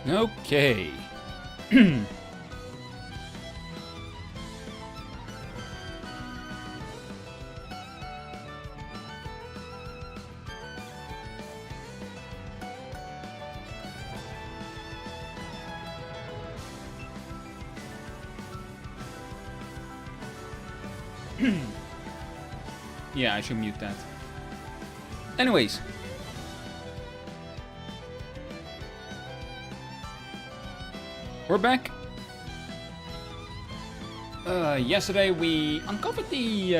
Okay. Yeah, I should mute that. Anyways. We're back. Yesterday we uncovered the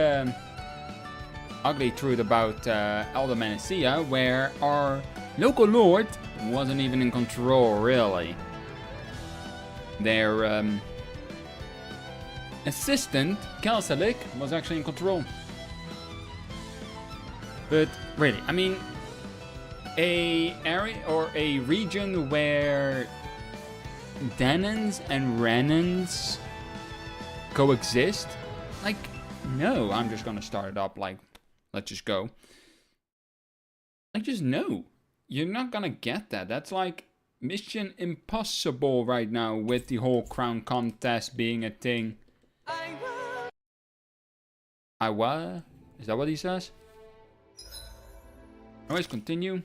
ugly truth about Elder Menacia, where our local lord wasn't even in control, really. Their assistant, Kelsalik, was actually in control. But really, I mean, a area or a region where Danans and Renans coexist? Like, no, I'm just gonna start it up like, let's just go. Like, just no. You're not gonna get that. That's like mission impossible right now with the whole crown contest being a thing. I what? Is that what he says? Always continue.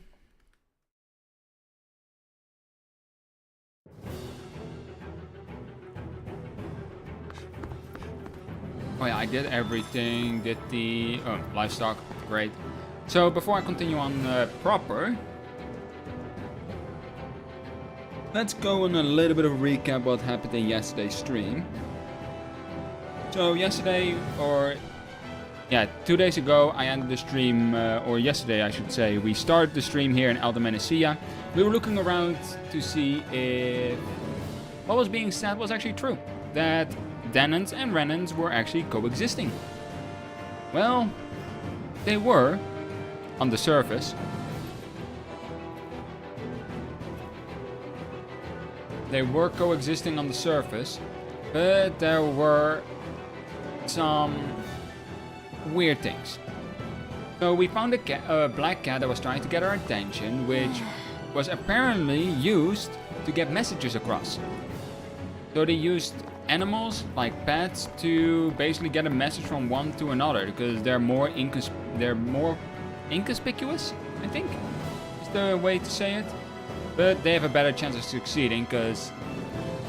Oh yeah, I did everything, did the livestock, great. So before I continue on proper, let's go on a little bit of a recap what happened in yesterday's stream. So yesterday, or yeah, 2 days ago, I ended the stream, or yesterday I should say, we started the stream here in Elder Menacia. We were looking around to see if what was being said was actually true. That Danans and Renans were actually coexisting. Well, they were, on the surface. They were coexisting on the surface, but there were some weird things. So we found a black cat that was trying to get our attention, which was apparently used to get messages across. So they used animals like pets to basically get a message from one to another, because they're more inconspicuous, I think is the way to say it. But they have a better chance of succeeding, because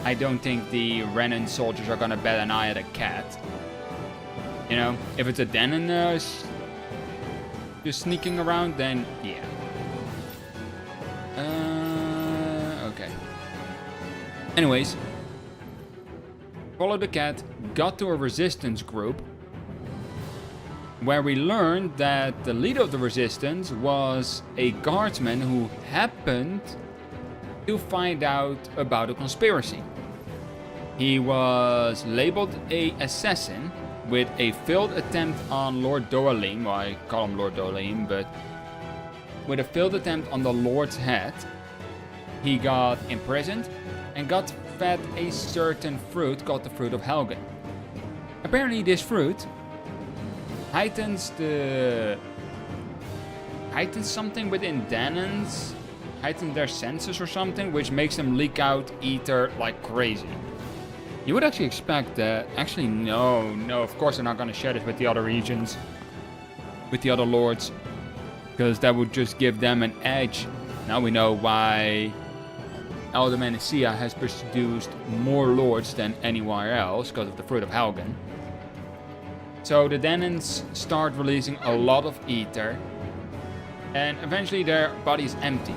I don't think the Renan soldiers are gonna bat an eye at a cat. You know, if it's a Danan just sneaking around, then yeah. Okay. Anyways, followed the cat, got to a resistance group, where we learned that the leader of the resistance was a guardsman who happened to find out about a conspiracy. He was labeled an assassin with a failed attempt on Lord Doalim. Well, I call him Lord Doalim, but with a failed attempt on the Lord's head. He got imprisoned and got fed a certain fruit called the fruit of Helgen. Apparently this fruit heightens something within Danans, heightens their senses or something, which makes them leak out ether like crazy. You would actually expect that. Actually, no, of course they're not going to share this with the other regions, with the other lords, because that would just give them an edge. Now we know why Elder Menacia has produced more lords than anywhere else, because of the fruit of Helgen. So the Danans start releasing a lot of ether, and eventually their body is empty.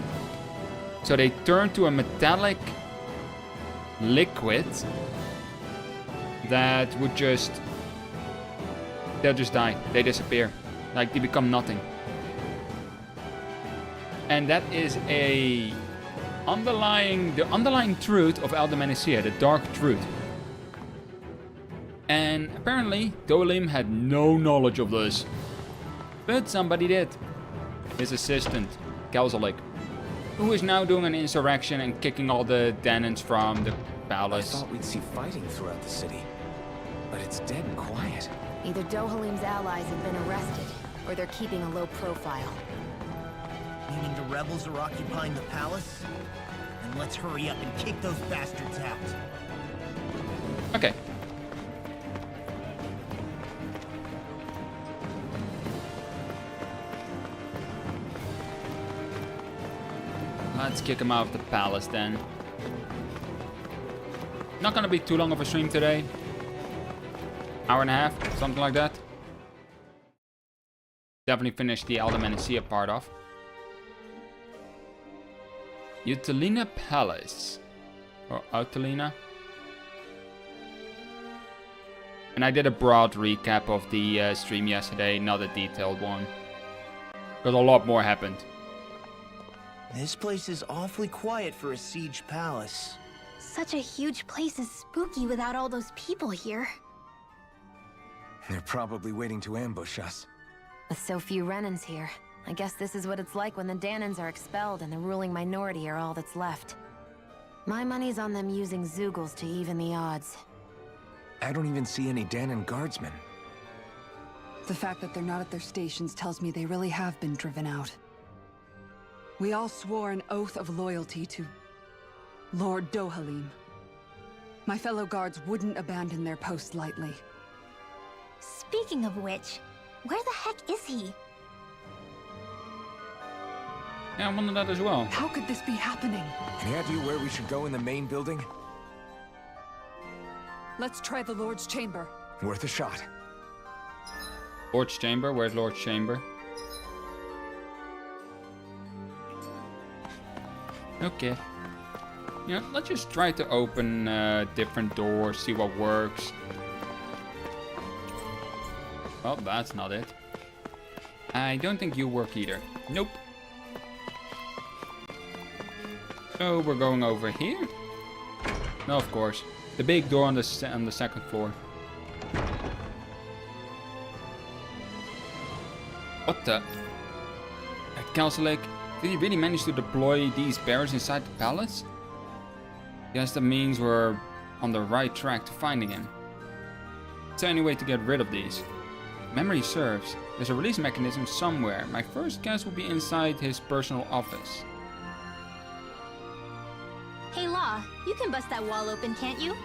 So they turn to a metallic liquid that would they'll just die. They disappear. Like, they become nothing. And that is the underlying truth of Elder Menacia, the dark truth. And apparently, Dolim had no knowledge of this. But somebody did. His assistant, Kelzalik, who is now doing an insurrection and kicking all the Danans from the palace. I thought we'd see fighting throughout the city, but it's dead and quiet. Either Dohalim's allies have been arrested, or they're keeping a low profile. Meaning the rebels are occupying the palace? And Let's hurry up and kick those bastards out. Okay. Let's kick him out of the palace then. Not gonna be too long of a stream today. Hour and a half, something like that. Definitely finish the Elder Menacea part off. Utilina Palace. Or Utilina. And I did a broad recap of the stream yesterday, not a detailed one. Because a lot more happened. This place is awfully quiet for a siege palace. Such a huge place is spooky without all those people here. They're probably waiting to ambush us. With so few Renans here, I guess this is what it's like when the Danans are expelled and the ruling minority are all that's left. My money's on them using Zeugles to even the odds. I don't even see any Danan guardsmen. The fact that they're not at their stations tells me they really have been driven out. We all swore an oath of loyalty to Lord Dohalim. My fellow guards wouldn't abandon their post lightly. Speaking of which, where the heck is he? Yeah, I wonder that as well. How could this be happening? Any idea where we should go in the main building? Let's try the Lord's Chamber. Worth a shot. Lord's Chamber? Where's Lord's Chamber? Okay. Yeah, let's just try to open different doors, see what works. Well, that's not it. I don't think you work either. Nope. So we're going over here? No, of course. The big door on the second floor. What the? At Castle Lake, did he really manage to deploy these bears inside the palace? Guess that means we're on the right track to finding him. Is there any way to get rid of these? Memory serves. There's a release mechanism somewhere. My first guess will be inside his personal office. Hey Law, you can bust that wall open, can't you?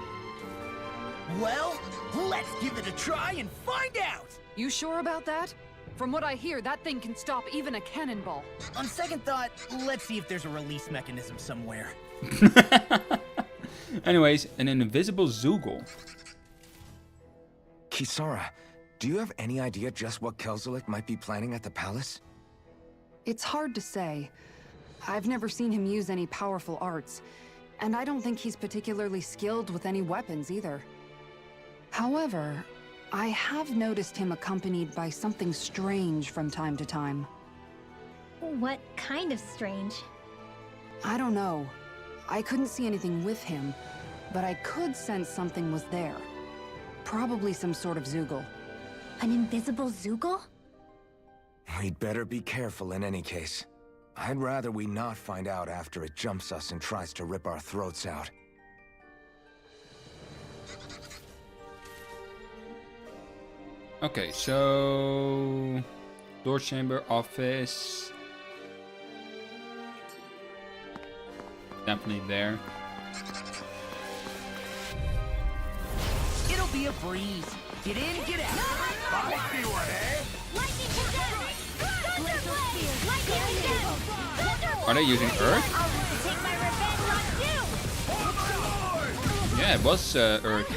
Well, let's give it a try and find out! You sure about that? From what I hear, that thing can stop even a cannonball. On second thought, let's see if there's a release mechanism somewhere. Anyways, an invisible Zeugl. Kisara, do you have any idea just what Kelzelik might be planning at the palace? It's hard to say. I've never seen him use any powerful arts, and I don't think he's particularly skilled with any weapons either. However, I have noticed him accompanied by something strange from time to time. What kind of strange? I don't know. I couldn't see anything with him, but I could sense something was there. Probably some sort of Zeugl. An invisible Zeugl? We'd better be careful in any case. I'd rather we not find out after it jumps us and tries to rip our throats out. Okay, so... Lord Chamber, office... Definitely there. It'll be a breeze. Get in, get out. Might be one, eh? Lightning condemned! Glacial spear! Lightning condemned! Thunderbolt! Are they using Earth? I'll take my revenge on you! Yeah, it was Earth.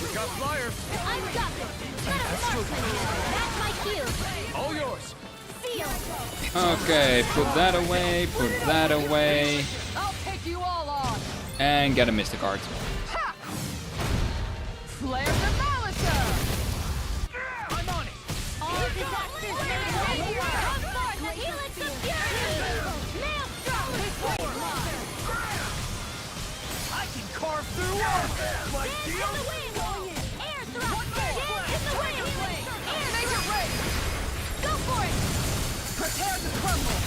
We got flyers. I've got this! That's my cue! All yours. Seal! Okay, put that away, put that away. I'll take you all on! And get a Mystic Art. Ha! Flare the Malisa! I'm on it. All disasters made way! Come forth, the helix of fury! Maelstrom! I can carve through walls. My Dance in deal. the wind! Air thrust! Dance in the wind! Air Make it thrust! rain! Go for it! Prepare to crumble!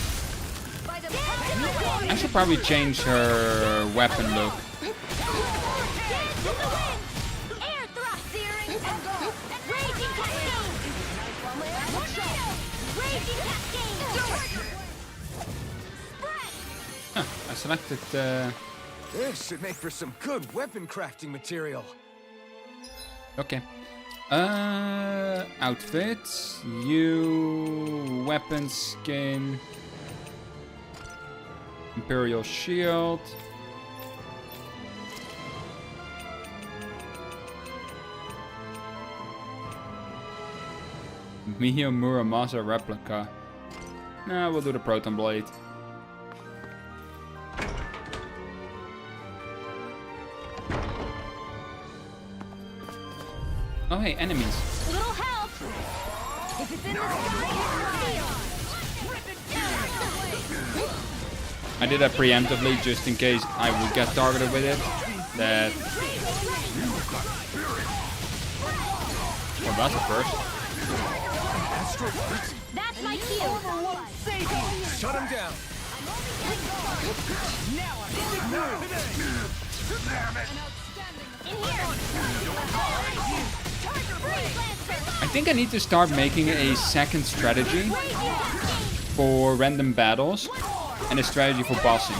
By the power in the wind! I should probably change her weapon look. Dance in the wind! Air thrust! Searing and go! Raging cascade! Tornado! Raging cascade! Spread! Huh, I selected This should make for some good weapon crafting material. Okay. Outfits. You... Weapon skin. Imperial shield. Mio Muramasa replica. Nah, we'll do the Proton Blade. Oh hey, enemies. Little help! If it's in the sky, it's I did that preemptively just in case I would get targeted with it. That... Well, that's a first. That's my cue! Shut him down. In here! I think I need to start making a second strategy for random battles and a strategy for bossing.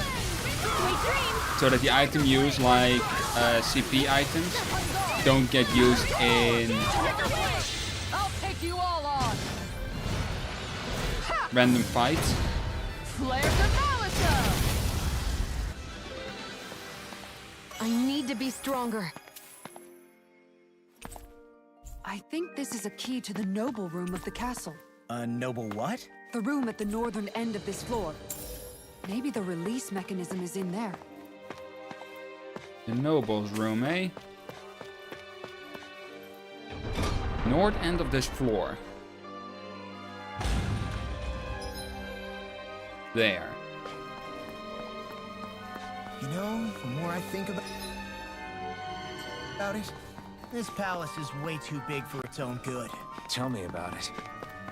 So that the item used, like CP items, don't get used in I'll take you all on! random fights. Flare the Molotov! I need to be stronger. I think this is a key to the noble room of the castle. A noble what? The room at the northern end of this floor. Maybe the release mechanism is in there. The noble's room, eh? North end of this floor. There. You know, the more I think about it, this palace is way too big for its own good. Tell me about it.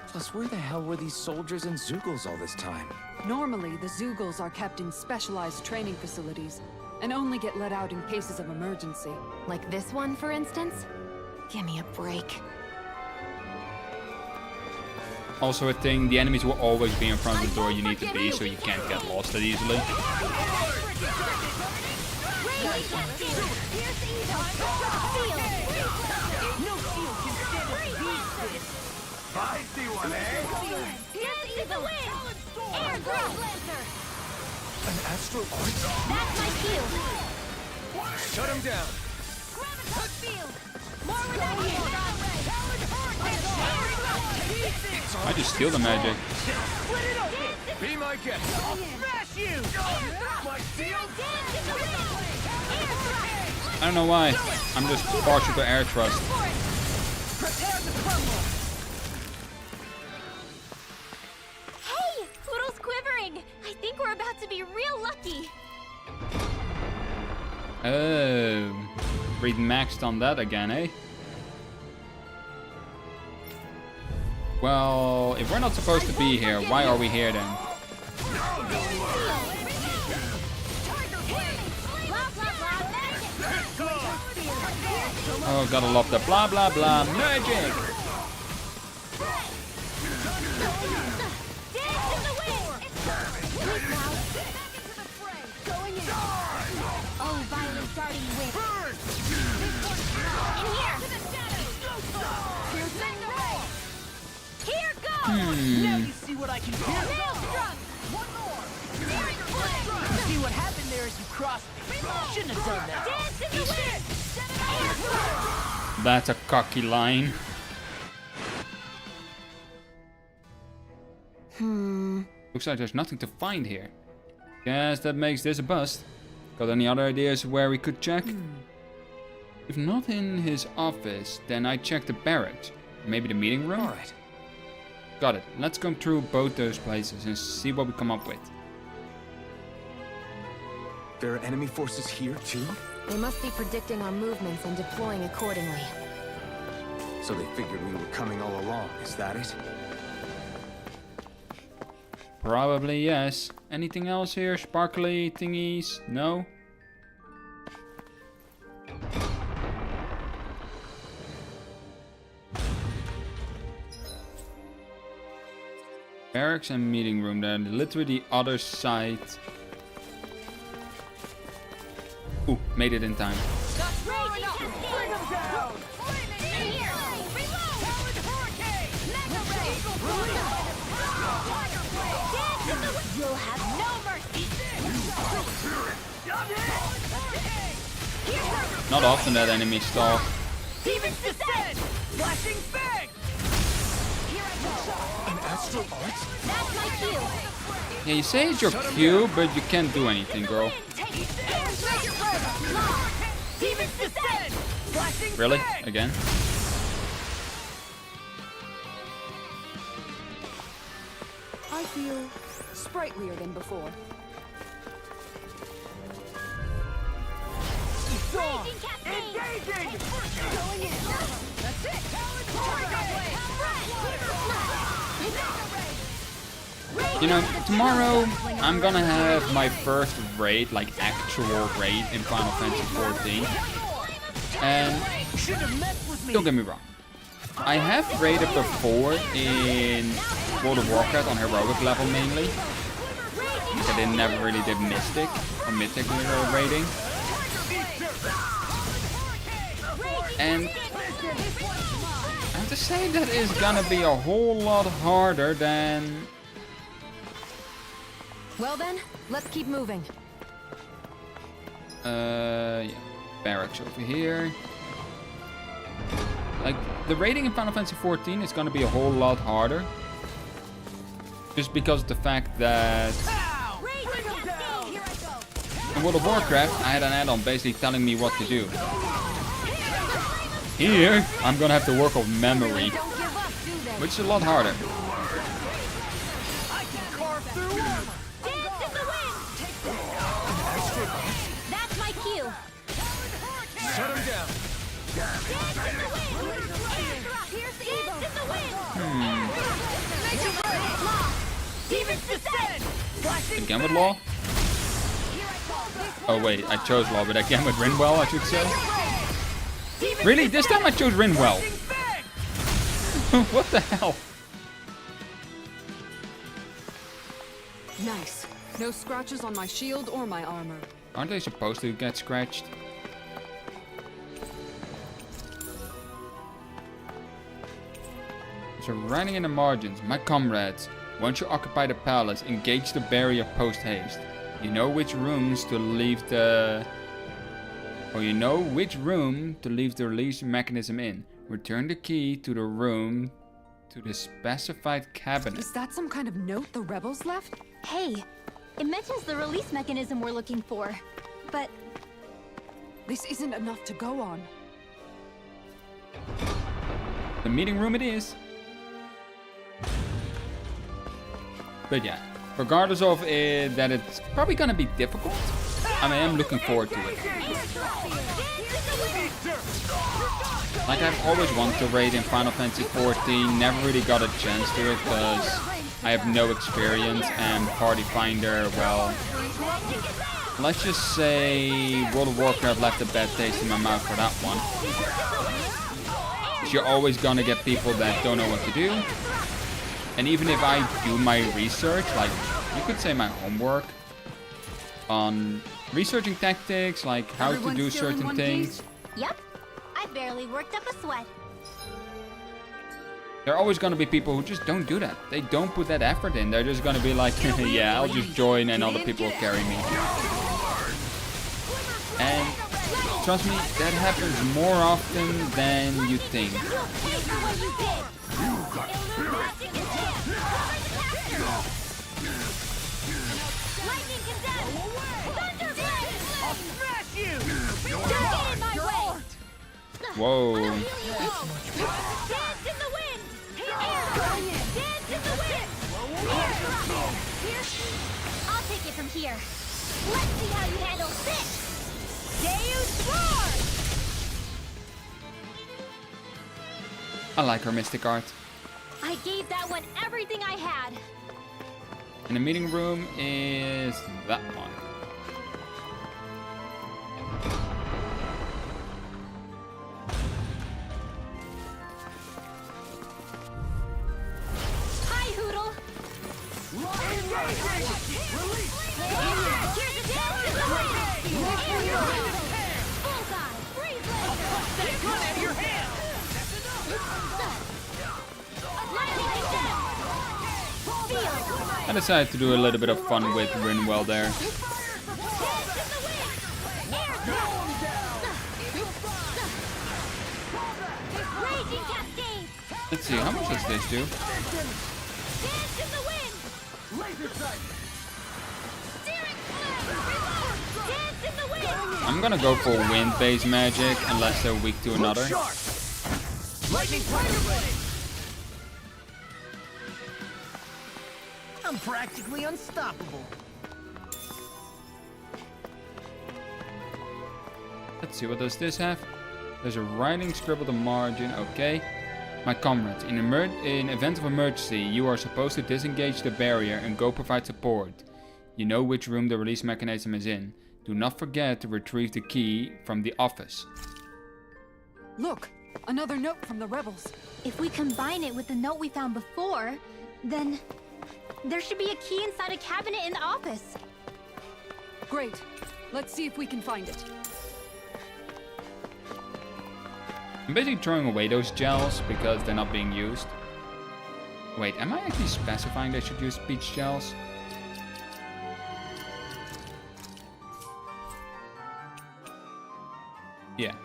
Plus, where the hell were these soldiers and Zeugles all this time? Normally, the Zeugles are kept in specialized training facilities and only get let out in cases of emergency. Like this one, for instance? Give me a break. Also a thing, the enemies will always be in front of the door you need to be, so you can't get lost that easily. I see one, An astral point? That's my cue! Shut him down. I just steal the magic. Be my guest. Smash you! My shield. I don't know why. I'm just partial to air thrust. Hey! Poodle's quivering! I think we're about to be real lucky! Oh. Read maxed on that again, eh? Well, if we're not supposed to be here, why are we here then? Oh, gotta love the blah blah blah magic! Oh, violent starting with. In here! Here goes! Now you see what I can do. Maelstrom! One more! You see what happened there as you crossed me. Shouldn't have done that. Dance in the wind! That's a cocky line. Looks like there's nothing to find here. Guess that makes this a bust. Got any other ideas where we could check? If not in his office, then I check the barracks. Maybe the meeting room? Alright. Got it. Let's go through both those places and see what we come up with. There are enemy forces here too? They must be predicting our movements and deploying accordingly. So they figured we were coming all along, is that it? Probably yes. Anything else here? Sparkly thingies? No? Barracks and meeting room. They're literally the other side made it in time. You'll have no mercy. Not often that enemies stall. Demon's Descent! Flashing fang! An astral art? That's my cue. Yeah, you say it's your cue, but you can't do anything, girl. Demon's Descent! Flashing Really? fang! Again? I feel sprightlier than before. Raging Cascade! Engaging! Going in! That's it! You know, tomorrow I'm gonna have my first raid, like actual raid in Final Fantasy 14. And don't get me wrong, I have raided before in World of Warcraft on heroic level mainly. I never really did Mystic or Mythic raiding. And I have to say that is gonna be a whole lot harder than... Well then, let's keep moving. Yeah, barracks over here. Like, the raiding in Final Fantasy 14 is gonna be a whole lot harder. Just because of the fact that in World of Warcraft, I had an add-on basically telling me what to do. Here, I'm gonna have to work off memory, which is a lot harder. That's my cue. Shut him down. Here's the evil. In the wind. Demon's Descent. Flashing Again with Law? Oh wait, I chose Law, but again with Rinwell, I should say. Really? This time I chose Rinwell. What the hell? Nice. No scratches on my shield or my armor. Aren't they supposed to get scratched? So writing in the margins, my comrades, once you occupy the palace, engage the barrier post-haste. You know which rooms to leave the... Or you know which room to leave the release mechanism in. Return the key to the room to the specified cabinet. Is that some kind of note the rebels left? Hey, it mentions the release mechanism we're looking for, but This isn't enough to go on. The meeting room it is. But yeah, regardless of it, that it's probably gonna be difficult, I am looking forward to it. Like, I've always wanted to raid in Final Fantasy 14, never really got a chance to it because I have no experience, and Party Finder, well, let's just say World of Warcraft left a bad taste in my mouth for that one. You're always gonna get people that don't know what to do. And even if I do my research, like, you could say my homework on researching tactics, like how to Everyone do still in certain one things, piece? yep, I barely worked up a sweat. there are always gonna be people who just don't do that. They don't put that effort in. They're just gonna be like, yeah, I'll just join and other people will carry me. And trust me, that happens more often than you think. Whoa. Dance in the wind! Dance in the wind! I'll take it from here. Let's see how you handle this! Deus Roar! I like her mystic art. I gave that one everything I had. And the meeting room is that one. Hi, Hoodle! Here's a dance in the wind! I decided to do a little bit of fun with Rinwell there. Raging cascade. Let's see, how much does this do? Dance in the wind. Steering flame. Dance in the wind. I'm gonna go for wind-based magic unless they're weak to another. Lightning tiger blade. I'm practically unstoppable. Let's see, what does this have? There's a writing scribbled on the margin, okay. My comrades, in event of emergency, you are supposed to disengage the barrier and go provide support. You know which room the release mechanism is in. Do not forget to retrieve the key from the office. Look, another note from the rebels. If we combine it with the note we found before, then there should be a key inside a cabinet in the office. Great. Let's see if we can find it. I'm basically throwing away those gels because they're not being used. Wait, am I actually specifying they should use speech gels? Yeah.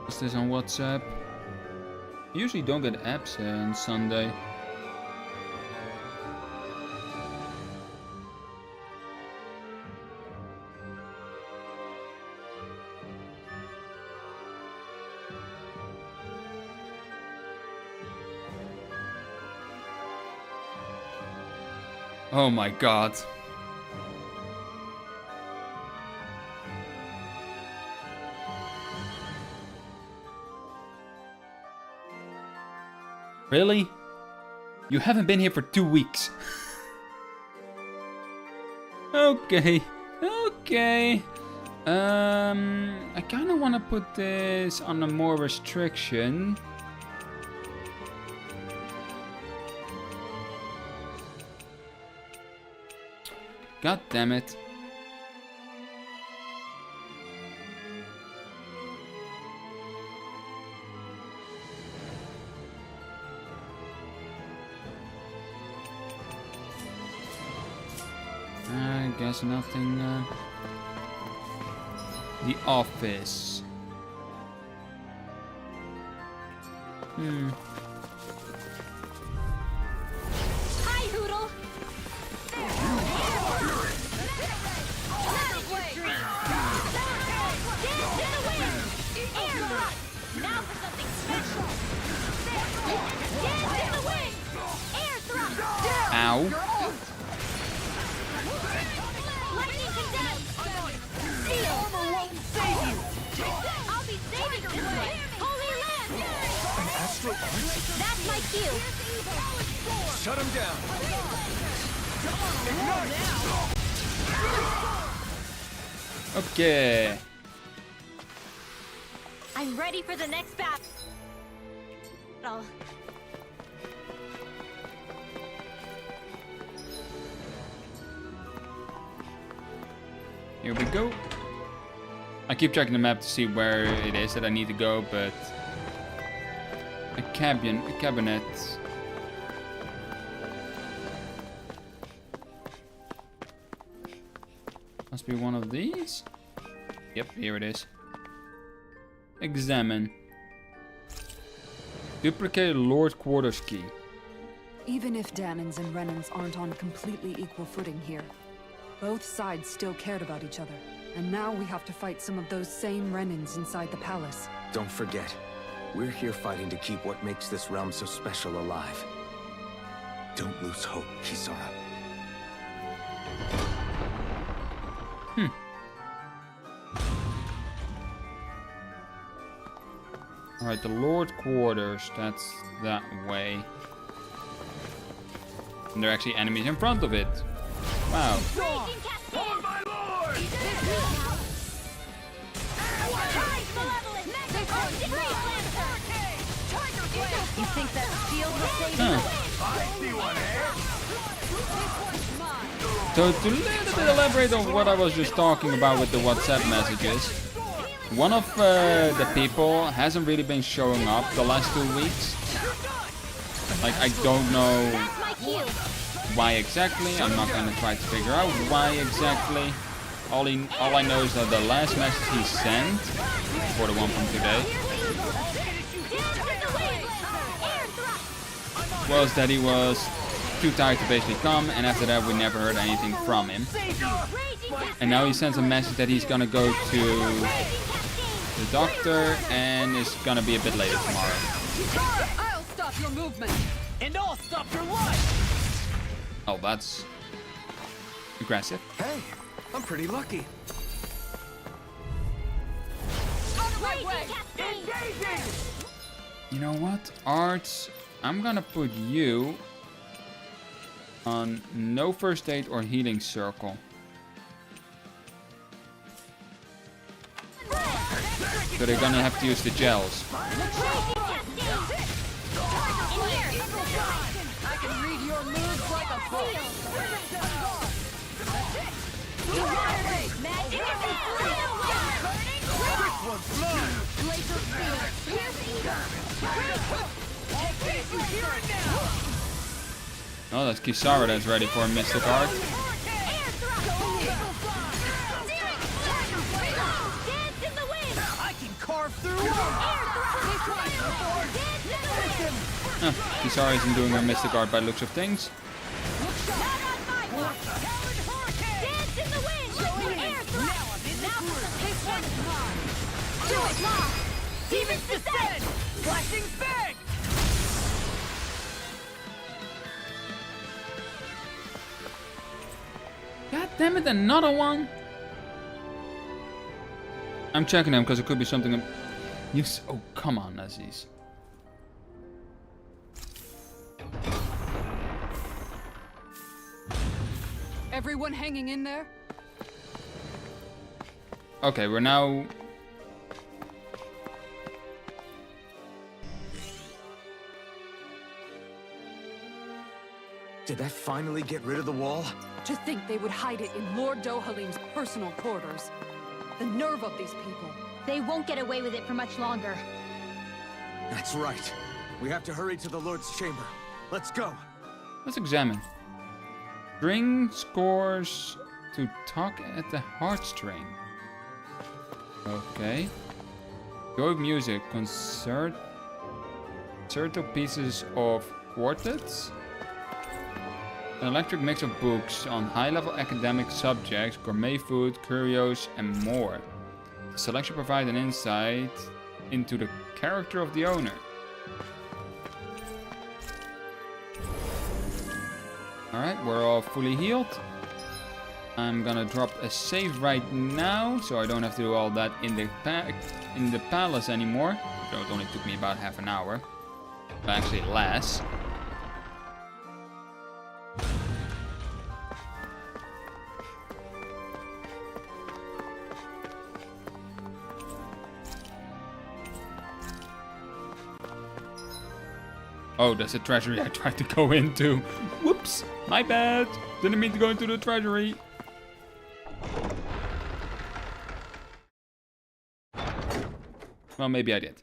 Is this on WhatsApp? I usually don't get apps on Sunday. Oh my god. Really? You haven't been here for 2 weeks. Okay. Okay. I kind of want to put this on a more restriction. God damn it. I guess nothing. The office. Hi, Hoodle. Dance in the wind. Air thrust. Now for something special. Dance in the wind. Air thrust. Ow. Lightning condense. Seal. Armor won't save you. I'll be saving you. Holy land. An astral arch? That's my cue. Shut him down. Okay. I'm ready for the next battle. Here we go. I keep checking the map to see where it is that I need to go, but a cabinet. Must be one of these. Yep, here it is. Examine. Duplicated Lord Quarters key. Even if Danins and Renans aren't on completely equal footing here, both sides still cared about each other. And now we have to fight some of those same Renans inside the palace. Don't forget, we're here fighting to keep what makes this realm so special alive. Don't lose hope, Kisara. Alright, the Lord Quarters, that's that way. And there are actually enemies in front of it. Wow. Raging cascade. My lord! Rise, malevolent. Degree lancer. You think that shield will save you? Huh. I see one, eh? So to a little bit elaborate on what I was just talking about with the WhatsApp messages. One of the people hasn't really been showing up the last 2 weeks. Like, I don't know why exactly. I'm not gonna try to figure out why exactly. All I know is that the last message he sent, for the one from today, was that he was too tired to basically come, and after that we never heard anything from him. And now he sends a message that he's gonna go to the doctor and is gonna be a bit later tomorrow. I'll stop your movement! And I'll stop your life! Oh, that's aggressive. Hey, I'm pretty lucky. You know what, Arts? I'm gonna put you on no first aid or healing circle. So they're gonna have to use the gels. I can read your moves like a book. Oh, that's Kisara that's ready for a Mystic Art. I can carve through Kisara isn't doing her Mystic Art by the looks of things. Demons descend! Flashing fang! God damn it, another one! I'm checking them because it could be something. Oh, come on, Nazis. Everyone hanging in there? Okay, we're now. Did that finally get rid of the wall? To think they would hide it in Lord Dohalim's personal quarters. The nerve of these people. They won't get away with it for much longer. That's right. We have to hurry to the Lord's chamber. Let's go. Let's examine. String scores to tug at the heartstring. Okay. Go music. Concerto pieces of quartets. An electric mix of books on high-level academic subjects, gourmet food, curios, and more. The selection provides an insight into the character of the owner. Alright, we're all fully healed. I'm gonna drop a save right now, so I don't have to do all that in the palace anymore. So it only took me about half an hour. But actually less. Oh, that's a treasury I tried to go into. Whoops, my bad. Didn't mean to go into the treasury. Well, maybe I did.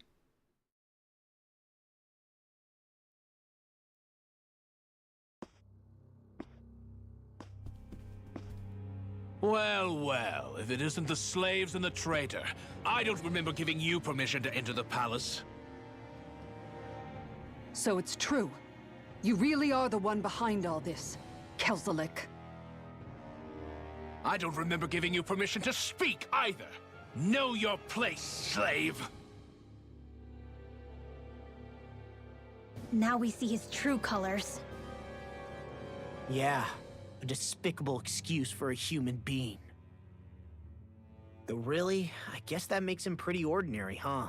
Well, well, if it isn't the slaves and the traitor. I don't remember giving you permission to enter the palace. So it's true. You really are the one behind all this, Kelzelik. I don't remember giving you permission to speak either. Know your place, slave. Now we see his true colors. Yeah, a despicable excuse for a human being. Though really, I guess that makes him pretty ordinary, huh?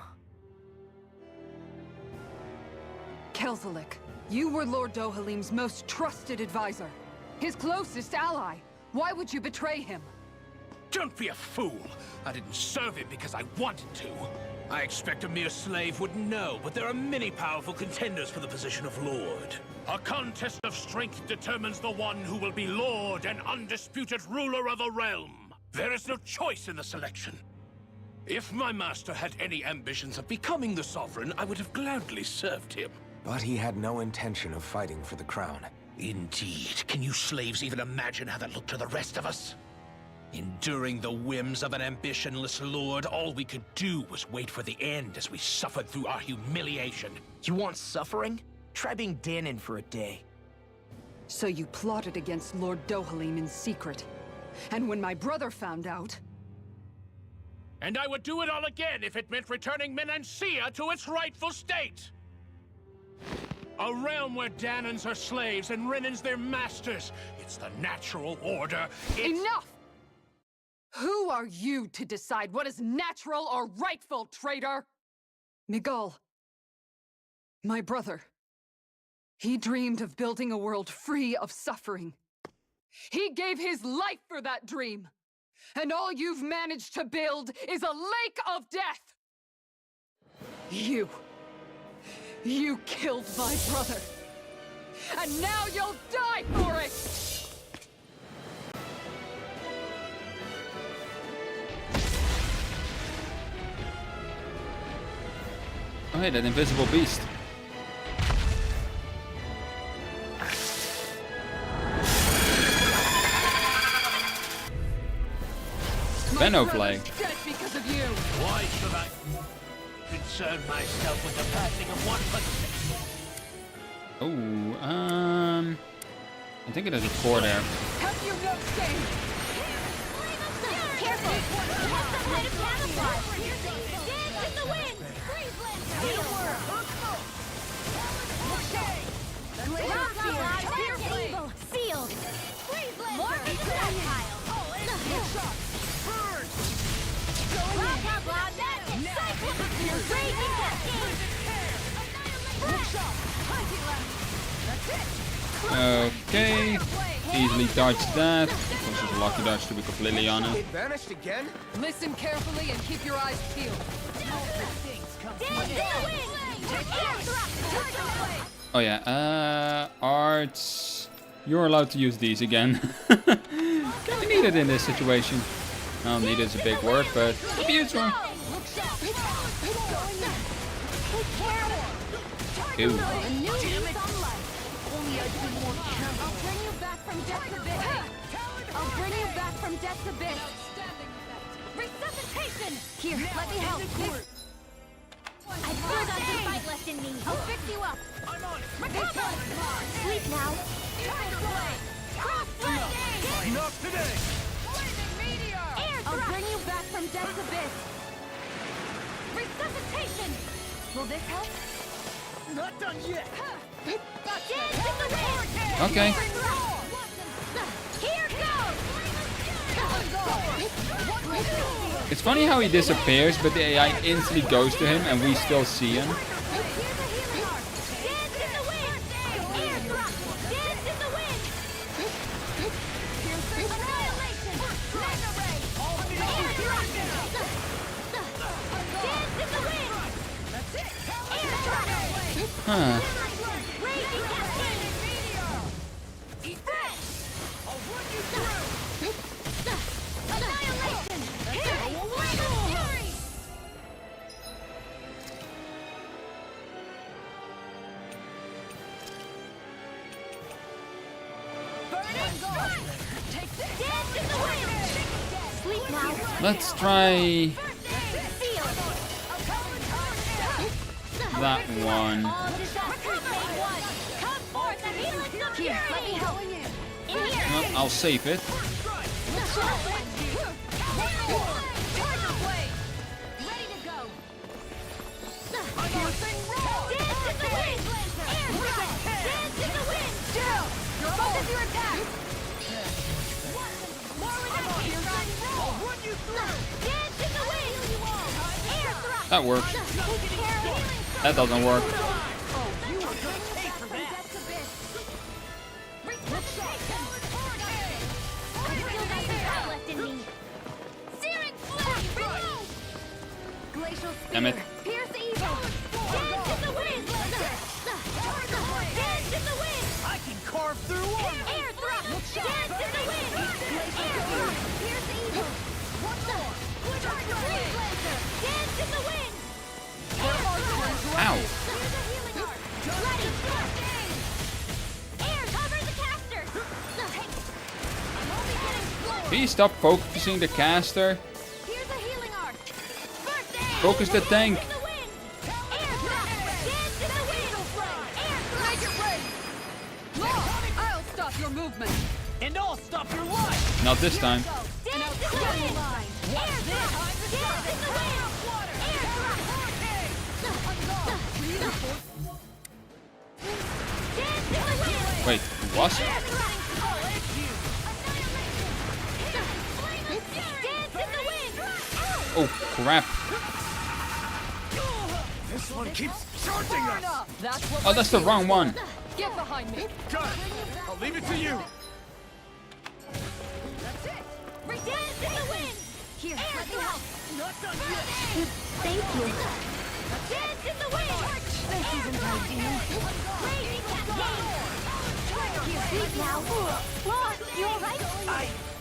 Kelzelik, you were Lord Dohalim's most trusted advisor. His closest ally. Why would you betray him? Don't be a fool. I didn't serve him because I wanted to. I expect a mere slave wouldn't know, but there are many powerful contenders for the position of Lord. A contest of strength determines the one who will be Lord and undisputed ruler of a realm. There is no choice in the selection. If my master had any ambitions of becoming the Sovereign, I would have gladly served him. But he had no intention of fighting for the crown. Indeed. Can you slaves even imagine how that looked to the rest of us? Enduring the whims of an ambitionless lord, all we could do was wait for the end as we suffered through our humiliation. You want suffering? Try being Danon for a day. So you plotted against Lord Dohalim in secret. And when my brother found out... And I would do it all again if it meant returning Menancia to its rightful state! A realm where Danons are slaves and Renans their masters. It's the natural order. Enough! Who are you to decide what is natural or rightful, traitor? Miguel. My brother. He dreamed of building a world free of suffering. He gave his life for that dream. And all you've managed to build is a lake of death! You killed my brother! And now you'll die for it! Oh hey, that invisible beast. Benno flag. Because of you. Why should I concern myself with the passing of one person? I think it has a core there. Have you no shame? Careful! It has some kind of camouflage! Dance in the wind! Freeze blend! Evil! Sealed! Freeze blend! More projectile! Rock out loud! Cyclone! Raging cascade! Okay. Easily dodge that. This is a lucky dodge, to be completely honest. It vanished again? Listen carefully and keep your eyes peeled. Dance in the wind! Air thrust! Oh yeah, arts. You're allowed to use these again. Kinda need it in this situation. Well, need is a big word, but it'll be useful. Ew. I'll bring you back from death to bit. I'll bring you back from death to bit. Resuscitation! Here, let me help. I've still got some fight left in me. I'll fix you up. I'm on it. Recover! Sleep now. Cross blade! Not today! I'll bring you back from death's abyss. Resuscitation! Will this help? Not done yet! Dance in the wind! Okay. Here goes! It's funny how he disappears, but the AI instantly goes to him and we still see him. Dance in the wind! Air thrust! Dance in the wind! Annihilation! Mega ray! Air thrust! Dance in the wind! That's it! Air thrust! Huh. Raging cascade! Eat that! I'll run you through! Annihilation! Fury! Burning strike! Take this! Dance in the wind! Sleep now! Let's try Seal! that one. All disasters made one! Come forth and heal it some fury! Let me help. In here! Well, I'll save it. Ready to go! Dance in the wind! Air thrust! Dance in the wind! Still! Focus your attack! More with that air I'll run you through! Dance in the wind! Air thrust! That works. That doesn't work. Damn it. Pierce evil! Dance in the wind! Dance in the wind! I can carve through one! Air thrust! Dance in the wind! Air thrust! Pierce evil! Dance in the wind! Ow. Ready! Air, cover the caster! I'm only getting slower! Please stop focusing the caster. Here's a healing arc! First aid! Focus the tank. Dance in the wind! Air thrust! Dance in the wind! Air thrust! Make it rain! I'll stop your movement. And I'll stop your life! Not this time. Dance in the wind! Air thrust! Dance in the wind! Air thrust! Dance in the wind! Wait, what? Air thrust! Dance in the wind! Oh, crap. This one keeps charging us! That's what Oh, that's the wrong one. Get behind me. Got it! I'll leave it to you! That's it! Dance in the wind! Here, let me help! Not done yet! Thank you! Dance in the wind! This isn't ideal. Raging cascade! Here, speak now! Lost, you alright?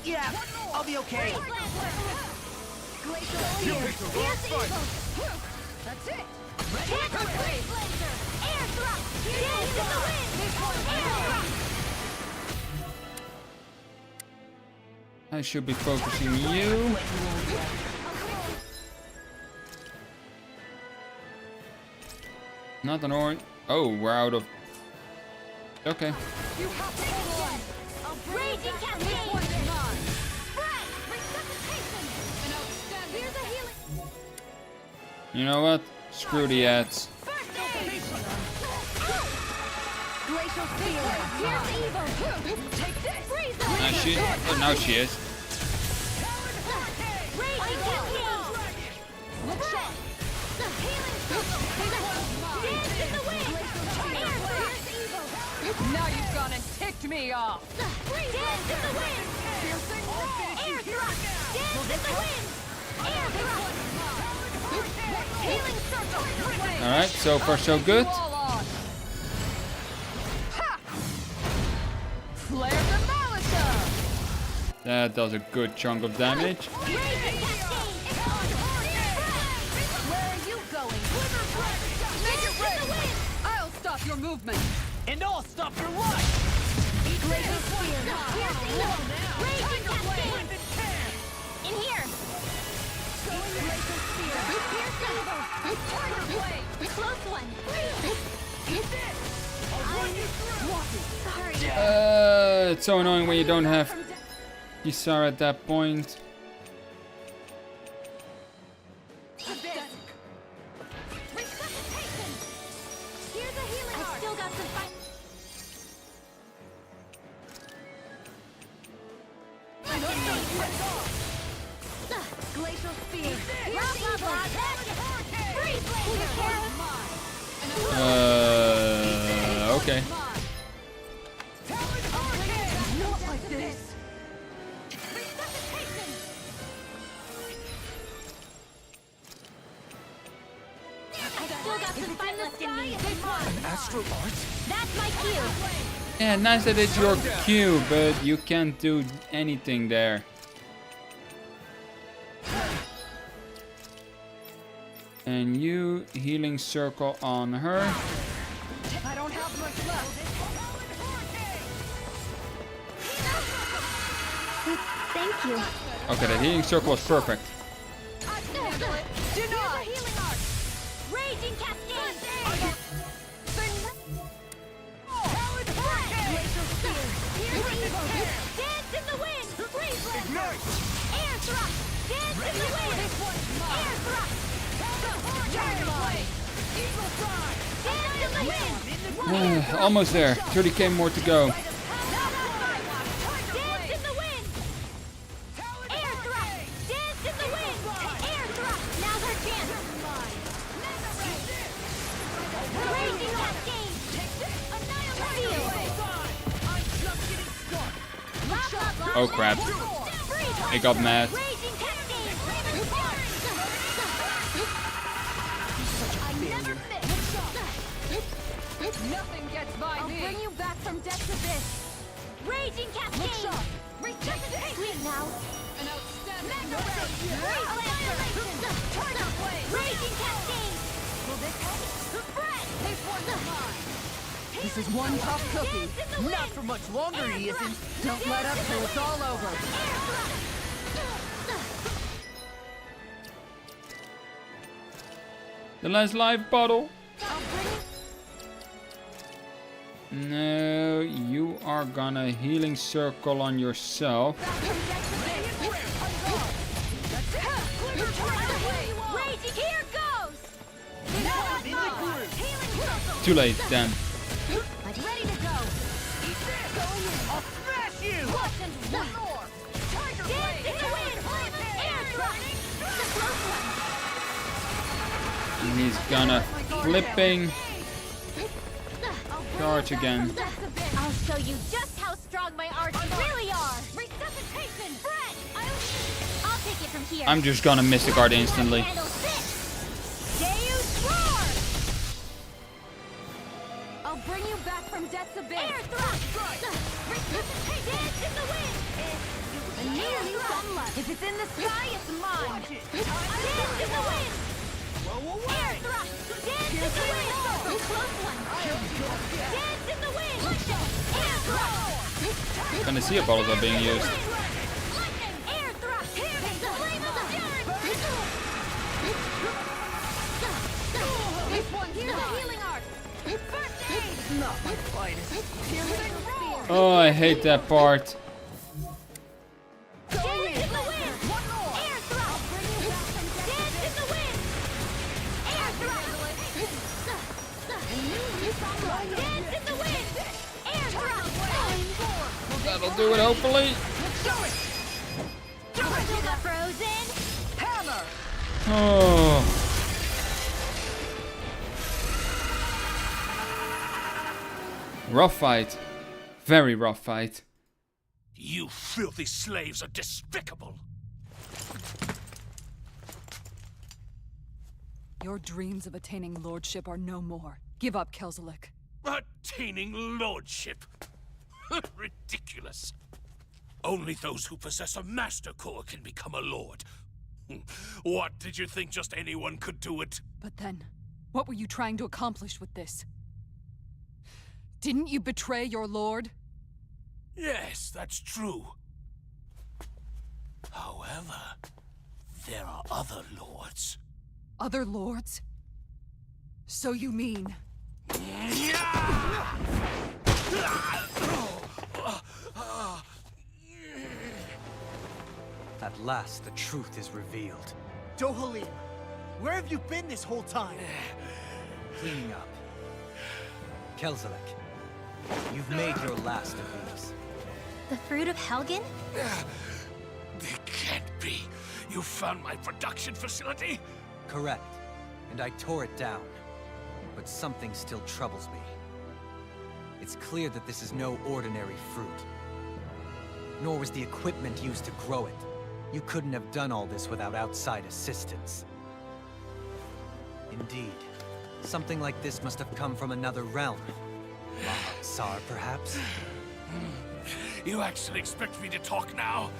Yeah, I'll be okay. Glacial Spear! Here's evil! That's it! Dance in the wind! Air thrust! Dance in the wind! Air thrust! I should be focusing you. Not an orange. Oh, we're out of. Okay. You have to hold on. Raging cascade! This one's mine. Spread! Resuscitation! An outstanding. Here's a healing! You know what? Screw the ads. First aid! Glacial Spear. Here's evil! Take this. Freeze Now them! she. Oh, now she is. Raging cascade! Spread! Healing circle! Dance in the wind! Air thrust! Evil! Now you've gone and ticked me off. Dance in the wind! Air thrust! Dance in the wind! Air thrust! Healing circle! Alright, so far so good. All on. Ha! Flare the Malisa. That does a good chunk of damage. Raging cascade! Where are you going? Make it Dance in the rain. wind! I'll stop your movement. And I'll stop your life! Glacial Spear! Here's evil! Raging cascade! In here! Glacial Spear! Here's evil! Tiger Blade! Close one! Sorry. It's so annoying when you don't have Kisara at that point. Resuscitation! Here's a healing arc! I've still got some fight. Glacial Spear! Blah, blah, blah! Freeze Blazer! Okay. Not like this. Resuscitation! I've still got some fight left in me. This one! Astral art? That's my cue! Yeah, nice that it's your cue, but you can't do anything there. And you healing circle on her. I don't have much left. Thank you. Okay, the healing circle was perfect. I can handle it. Here's a Denied. healing arc! Raging cascade! Glacial Spear! Here's evil! Dance in the wind! Freeze Lancer! Air thrust! Dance in the wind! Air thrust! Tiger Blade! Eagle Fly! Dance in the wind! Almost there. 30k more to go. Dance in the wind! Air thrust! Dance in the wind! Air thrust! Now's our chance! Raging cascade! Annihilate! Oh crap. It got mad. Raging cascade! I never fit! Nothing gets by I'll me. bring you back from death to this! Raging cascade! Resuscitate! Sleep now! An outstanding. Raging cascade! Will this help? Spread! This one's mine! This is one tough cookie. Not for much longer, he isn't. Don't let up till it's all over. The last life bottle. No, you are gonna healing circle on yourself. Raging, here goes! Too late then. Ready to go! I'll smash you! Watch and one more! Tiger Blade! In the wind! Air thrust! The close one! And he's gonna flipping charge again. I'll show you just how strong my arts really are! Resuscitation! Fred! I'll take it from here. I'm just gonna miss the guard instantly. Handle this! Deus roar! I'll bring you back from death's abyss. Air thrust! Resuscitation! Dance in the wind! A new sunlight. If it's in the sky, it's mine. Dance in the wind! Air thrust! Dance in the wind! The close one! Dance in the wind! Air thrust! Gonna see if bottles are being used. Air thrust! The flame of the This one's the healing art! First aid! Not my finest. Piercing roar! Oh, I hate that part. Dance in the wind! One more! Air thrust! Dance in the wind! Air thrust! Dance in the wind! Air thrust! That'll do it, hopefully. The frozen! Hammer! Oh. Rough fight. Very rough fight. You filthy slaves are despicable. Your dreams of attaining lordship are no more. Give up, Kelzelik. Attaining lordship. Ridiculous. Only those who possess a master core can become a lord. What, did you think just anyone could do it? But then, what were you trying to accomplish with this? Didn't you betray your lord? Yes, that's true. However, there are other lords. Other lords? So you mean... At last, the truth is revealed. Dohalim, where have you been this whole time? Cleaning up. Kelzelik, you've made your last of these. The fruit of Helgen? It can't be. You found my production facility? Correct. And I tore it down. But something still troubles me. It's clear that this is no ordinary fruit. Nor was the equipment used to grow it. You couldn't have done all this without outside assistance. Indeed. Something like this must have come from another realm. Tsar, perhaps? You actually expect me to talk now?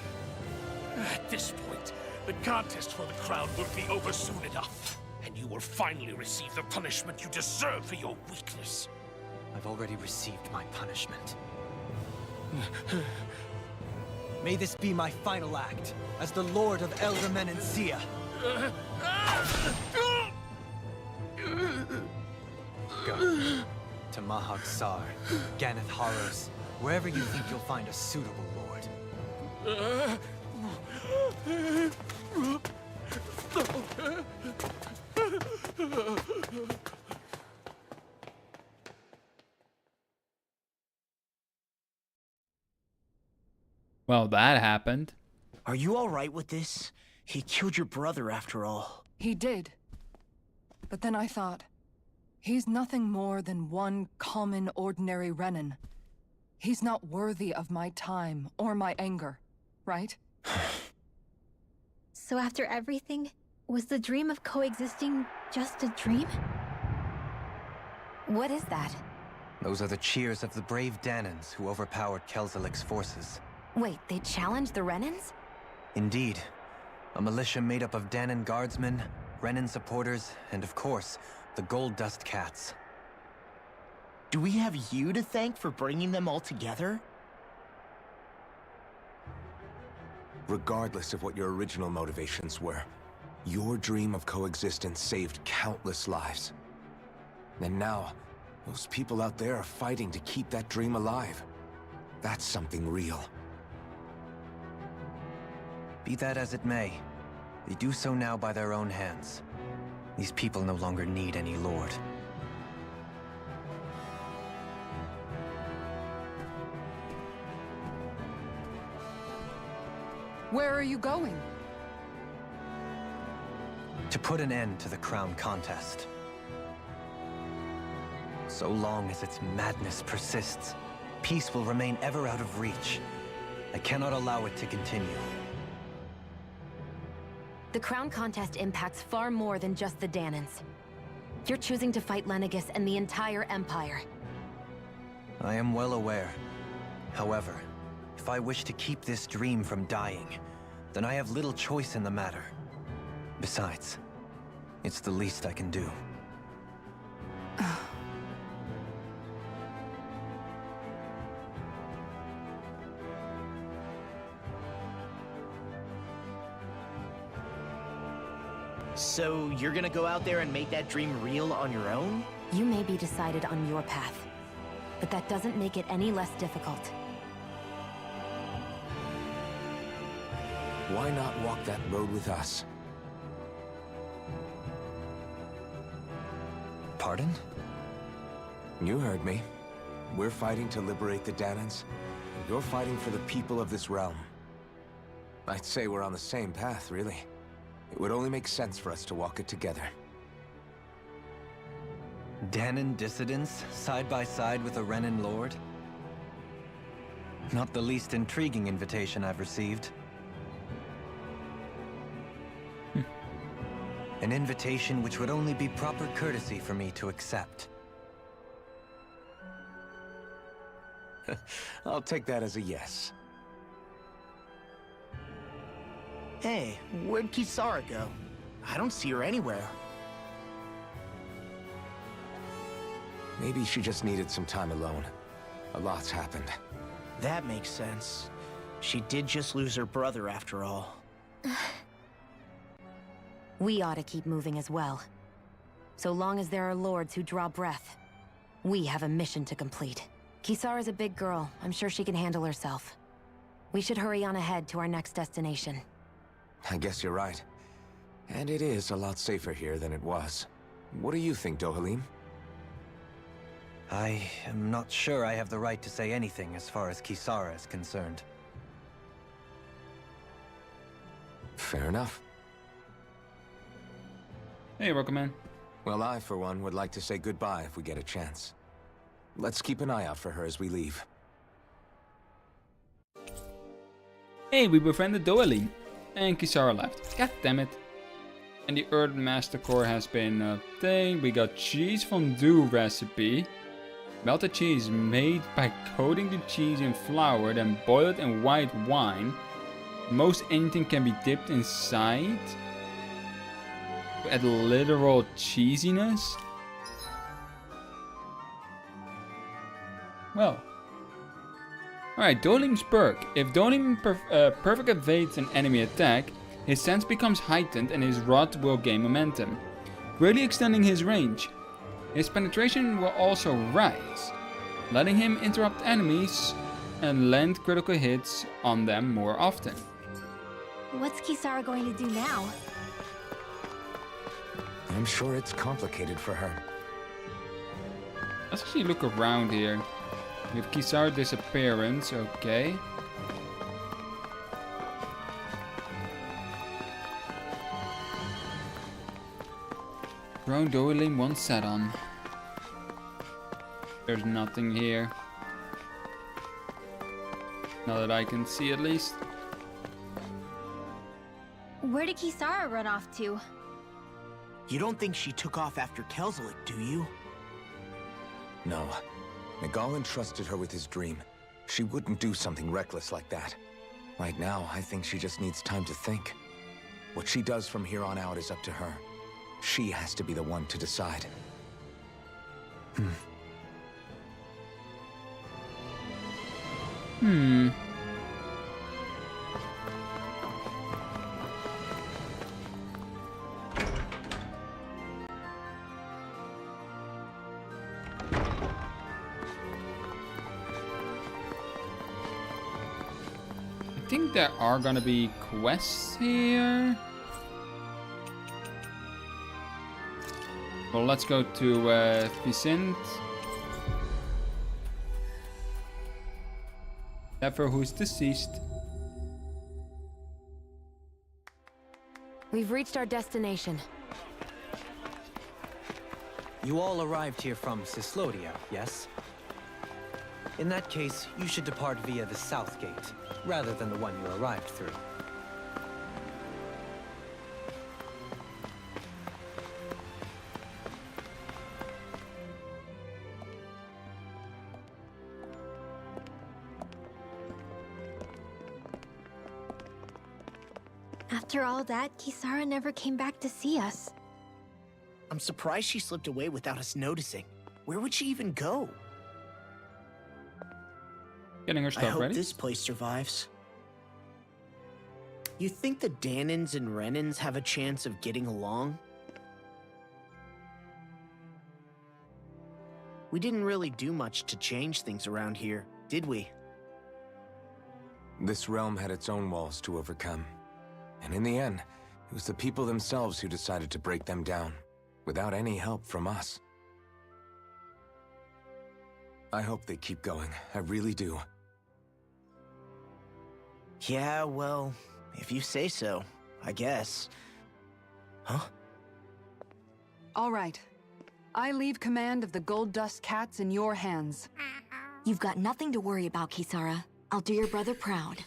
At this point, the contest for the crown will be over soon enough. And you will finally receive the punishment you deserve for your weakness. I've already received my punishment. May this be my final act, as the Lord of Elder Menencia. Go. To Mahag Sar, Ganeth Haros, wherever you think you'll find a suitable lord. Well, that happened. Are you alright with this? He killed your brother after all. He did. But then I thought, he's nothing more than one common, ordinary Renan. He's not worthy of my time or my anger, right? So after everything, was the dream of coexisting just a dream? What is that? Those are the cheers of the brave Danans who overpowered Kelzelik's forces. Wait, they challenged the Renans? Indeed. A militia made up of Danon guardsmen, Renan supporters, and of course, the Gold Dust Cats. Do we have you to thank for bringing them all together? Regardless of what your original motivations were, your dream of coexistence saved countless lives. And now, those people out there are fighting to keep that dream alive. That's something real. Be that as it may, they do so now by their own hands. These people no longer need any lord. Where are you going? To put an end to the crown contest. So long as its madness persists, peace will remain ever out of reach. I cannot allow it to continue. The crown contest impacts far more than just the Danons. You're choosing to fight Lenegis and the entire Empire. I am well aware. However, if I wish to keep this dream from dying, then I have little choice in the matter. Besides, it's the least I can do. So you're gonna go out there and make that dream real on your own? You may be decided on your path, but that doesn't make it any less difficult. Why not walk that road with us? Pardon? You heard me. We're fighting to liberate the Danons. You're fighting for the people of this realm. I'd say we're on the same path, really. It would only make sense for us to walk it together. Danon dissidents, side by side with a Renan lord? Not the least intriguing invitation I've received. An invitation which would only be proper courtesy for me to accept. I'll take that as a yes. Hey, where'd Kisara go? I don't see her anywhere. Maybe she just needed some time alone. A lot's happened. That makes sense. She did just lose her brother after all. We ought to keep moving as well. So long as there are lords who draw breath, we have a mission to complete. Kisara's a big girl. I'm sure she can handle herself. We should hurry on ahead to our next destination. I guess you're right. And it is a lot safer here than it was. What do you think, Dohalim? I am not sure I have the right to say anything as far as Kisara is concerned. Fair enough. Hey, Rocketman. Well, I, for one, would like to say goodbye if we get a chance. Let's keep an eye out for her as we leave. Hey, we befriended Dohalim. And Kisara left. God damn it. And the Earth Master Core has been obtained. We got cheese fondue recipe. Melted cheese made by coating the cheese in flour, then boil it in white wine. Most anything can be dipped inside. At literal cheesiness. Well. Alright, Dohalim's perk. If Dohalim perfect evades an enemy attack, his sense becomes heightened and his rod will gain momentum, greatly extending his range. His penetration will also rise, letting him interrupt enemies and land critical hits on them more often. What's Kisara going to do now? I'm sure it's complicated for her. Let's actually look around here. We have Kisara disappearance, okay. Drone Dohalim once sat on. There's nothing here. Not that I can see, at least. Where did Kisara run off to? You don't think she took off after Kelzelik, do you? No. Nagal entrusted her with his dream. She wouldn't do something reckless like that. Right now, I think she just needs time to think. What she does from here on out is up to her. She has to be the one to decide. I think there are gonna be quests here. Well, let's go to Vicente. Never who's deceased. We've reached our destination. You all arrived here from Cislodia, yes? In that case, you should depart via the south gate, rather than the one you arrived through. After all that, Kisara never came back to see us. I'm surprised she slipped away without us noticing. Where would she even go? Getting her I stuff hope ready. this place survives. You think the Danans and Renans have a chance of getting along? We didn't really do much to change things around here, did we? This realm had its own walls to overcome. And in the end, it was the people themselves who decided to break them down, without any help from us. I hope they keep going. I really do. Yeah, well, if you say so, I guess. Huh? All right. I leave command of the Gold Dust Cats in your hands. You've got nothing to worry about, Kisara. I'll do your brother proud.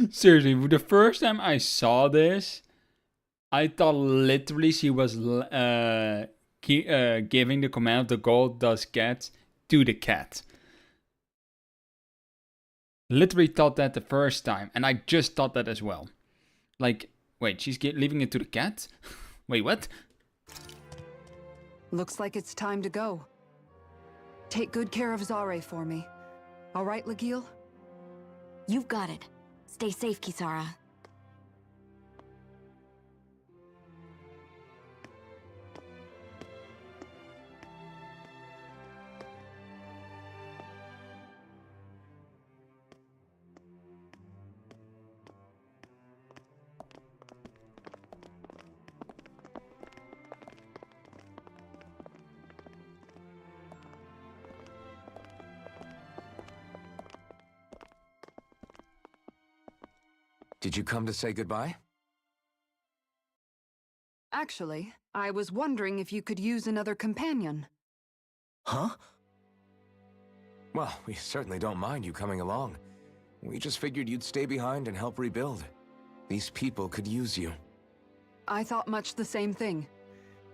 Seriously, the first time I saw this, I thought literally she was giving the command of the Gold Dust Cat to the cat. Literally thought that the first time, and I just thought that as well. Like, wait, she's leaving it to the cat? Wait, what? Looks like it's time to go. Take good care of Zare for me. All right, Legil? You've got it. Stay safe, Kisara. Did you come to say goodbye? Actually, I was wondering if you could use another companion. Huh? Well, we certainly don't mind you coming along. We just figured you'd stay behind and help rebuild. These people could use you. I thought much the same thing.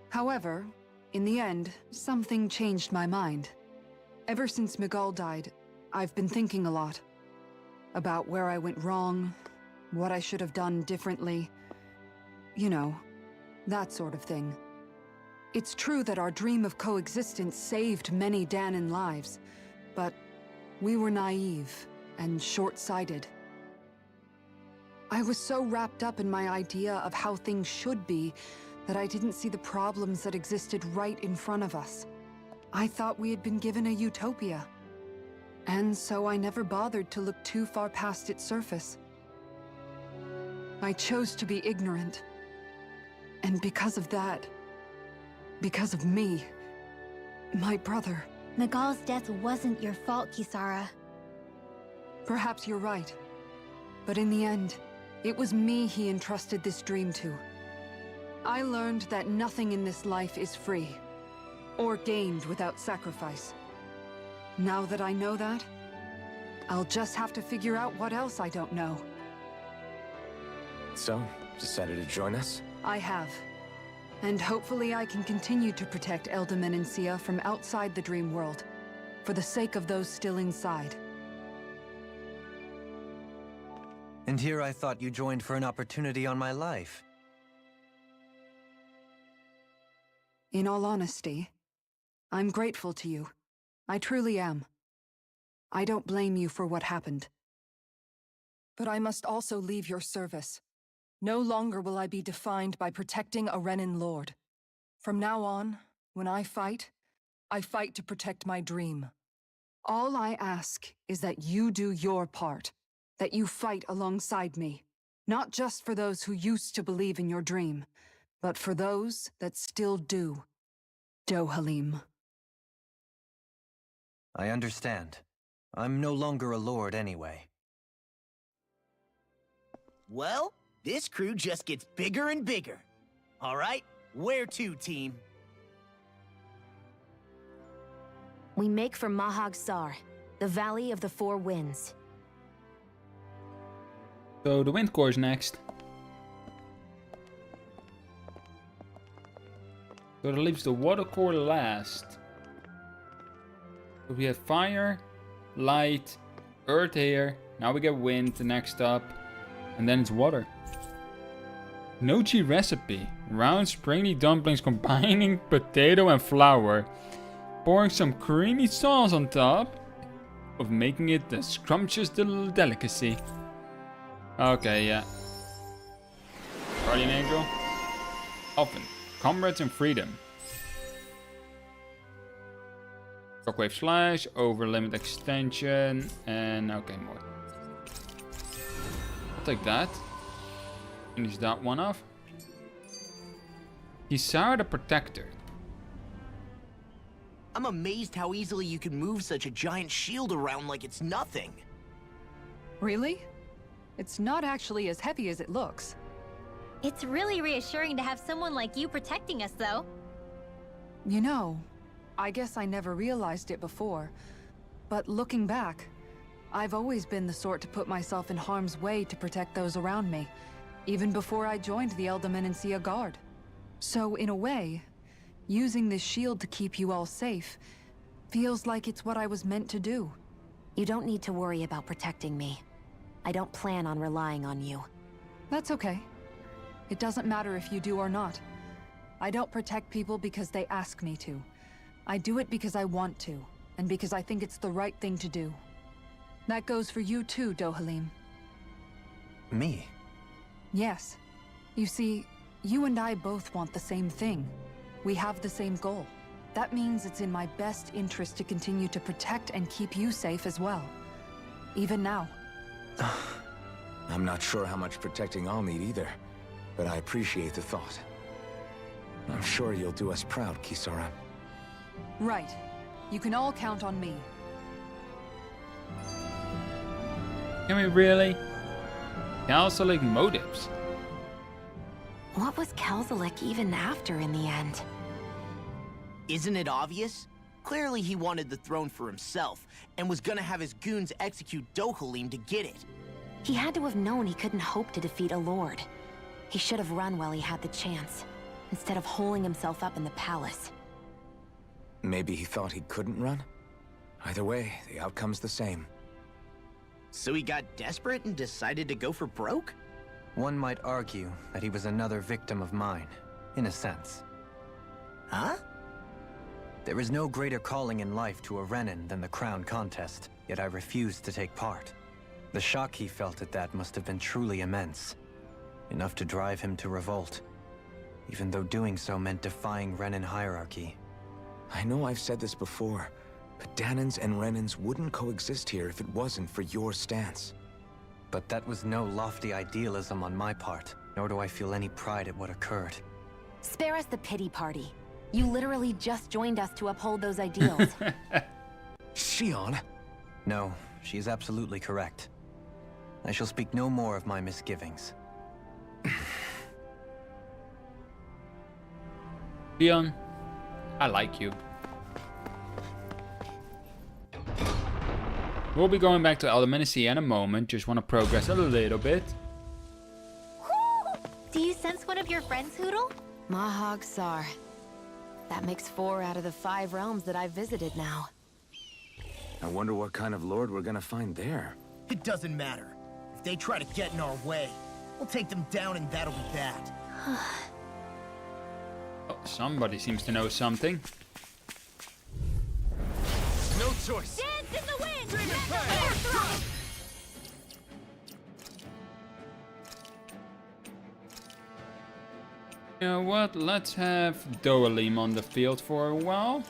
However, in the end, something changed my mind. Ever since Miguel died, I've been thinking a lot. About where I went wrong, what I should have done differently. You know, that sort of thing. It's true that our dream of coexistence saved many Danan lives, but we were naive and short-sighted. I was so wrapped up in my idea of how things should be that I didn't see the problems that existed right in front of us. I thought we had been given a utopia. And so I never bothered to look too far past its surface. I chose to be ignorant. And because of that, because of me, my brother... Miguel's death wasn't your fault, Kisara. Perhaps you're right. But in the end, it was me he entrusted this dream to. I learned that nothing in this life is free, or gained without sacrifice. Now that I know that, I'll just have to figure out what else I don't know. So, decided to join us? I have. And hopefully I can continue to protect Eldaman and Sia from outside the dream world, for the sake of those still inside. And here I thought you joined for an opportunity on my life. In all honesty, I'm grateful to you. I truly am. I don't blame you for what happened. But I must also leave your service. No longer will I be defined by protecting a Renin lord. From now on, when I fight to protect my dream. All I ask is that you do your part, that you fight alongside me, not just for those who used to believe in your dream, but for those that still do. Dohalim. I understand. I'm no longer a lord anyway. Well, this crew just gets bigger and bigger. All right, where to, team? We make for Mahag Sar, the Valley of the Four Winds. So the wind core is next. So that leaves the water core last. So we have fire, light, earth here. Now we get wind the next up. And then it's water. Nochi recipe. Round springy dumplings combining potato and flour. Pouring some creamy sauce on top. Of making it a scrumptious little delicacy. Okay, yeah. Guardian Angel. Oven. Comrades in freedom. Shockwave slash. Over limit extension. And okay, more. I'll take that. Finish that one off. Kisara the Protector. I'm amazed how easily you can move such a giant shield around like it's nothing. Really? It's not actually as heavy as it looks. It's really reassuring to have someone like you protecting us, though. You know, I guess I never realized it before, but looking back, I've always been the sort to put myself in harm's way to protect those around me, even before I joined the Eldamenencia Guard. So in a way, using this shield to keep you all safe feels like it's what I was meant to do. You don't need to worry about protecting me. I don't plan on relying on you. That's okay. It doesn't matter if you do or not. I don't protect people because they ask me to. I do it because I want to, and because I think it's the right thing to do. That goes for you too, Dohalim. Me? Yes. You see, you and I both want the same thing. We have the same goal. That means it's in my best interest to continue to protect and keep you safe as well. Even now. I'm not sure how much protecting I'll need either, but I appreciate the thought. I'm sure you'll do us proud, Kisara. Right. You can all count on me. Can we really? Calculating motives. What was Kelzalik even after in the end? Isn't it obvious? Clearly he wanted the throne for himself, and was gonna have his goons execute Dohalim to get it. He had to have known he couldn't hope to defeat a lord. He should have run while he had the chance, instead of holding himself up in the palace. Maybe he thought he couldn't run? Either way, the outcome's the same. So he got desperate and decided to go for broke? One might argue that he was another victim of mine, in a sense. Huh? There is no greater calling in life to a Renin than the crown contest, yet I refused to take part. The shock he felt at that must have been truly immense. Enough to drive him to revolt, even though doing so meant defying Renin hierarchy. I know I've said this before, but Dahnans and Renins wouldn't coexist here if it wasn't for your stance. But that was no lofty idealism on my part, nor do I feel any pride at what occurred. Spare us the pity party. You literally just joined us to uphold those ideals. Shion? No, she is absolutely correct. I shall speak no more of my misgivings. Leon, I like you. We'll be going back to Eldamenecia in a moment. Just want to progress a little bit. Do you sense one of your friends, Hoodle? Mahag Sar. That makes 4 out of the 5 realms that I've visited now. I wonder what kind of lord we're gonna find there. It doesn't matter. If they try to get in our way, we'll take them down and that'll be that. Oh, somebody seems to know something. No choice. Dance in the wind! You know what? Let's have Doalim on the field for a while.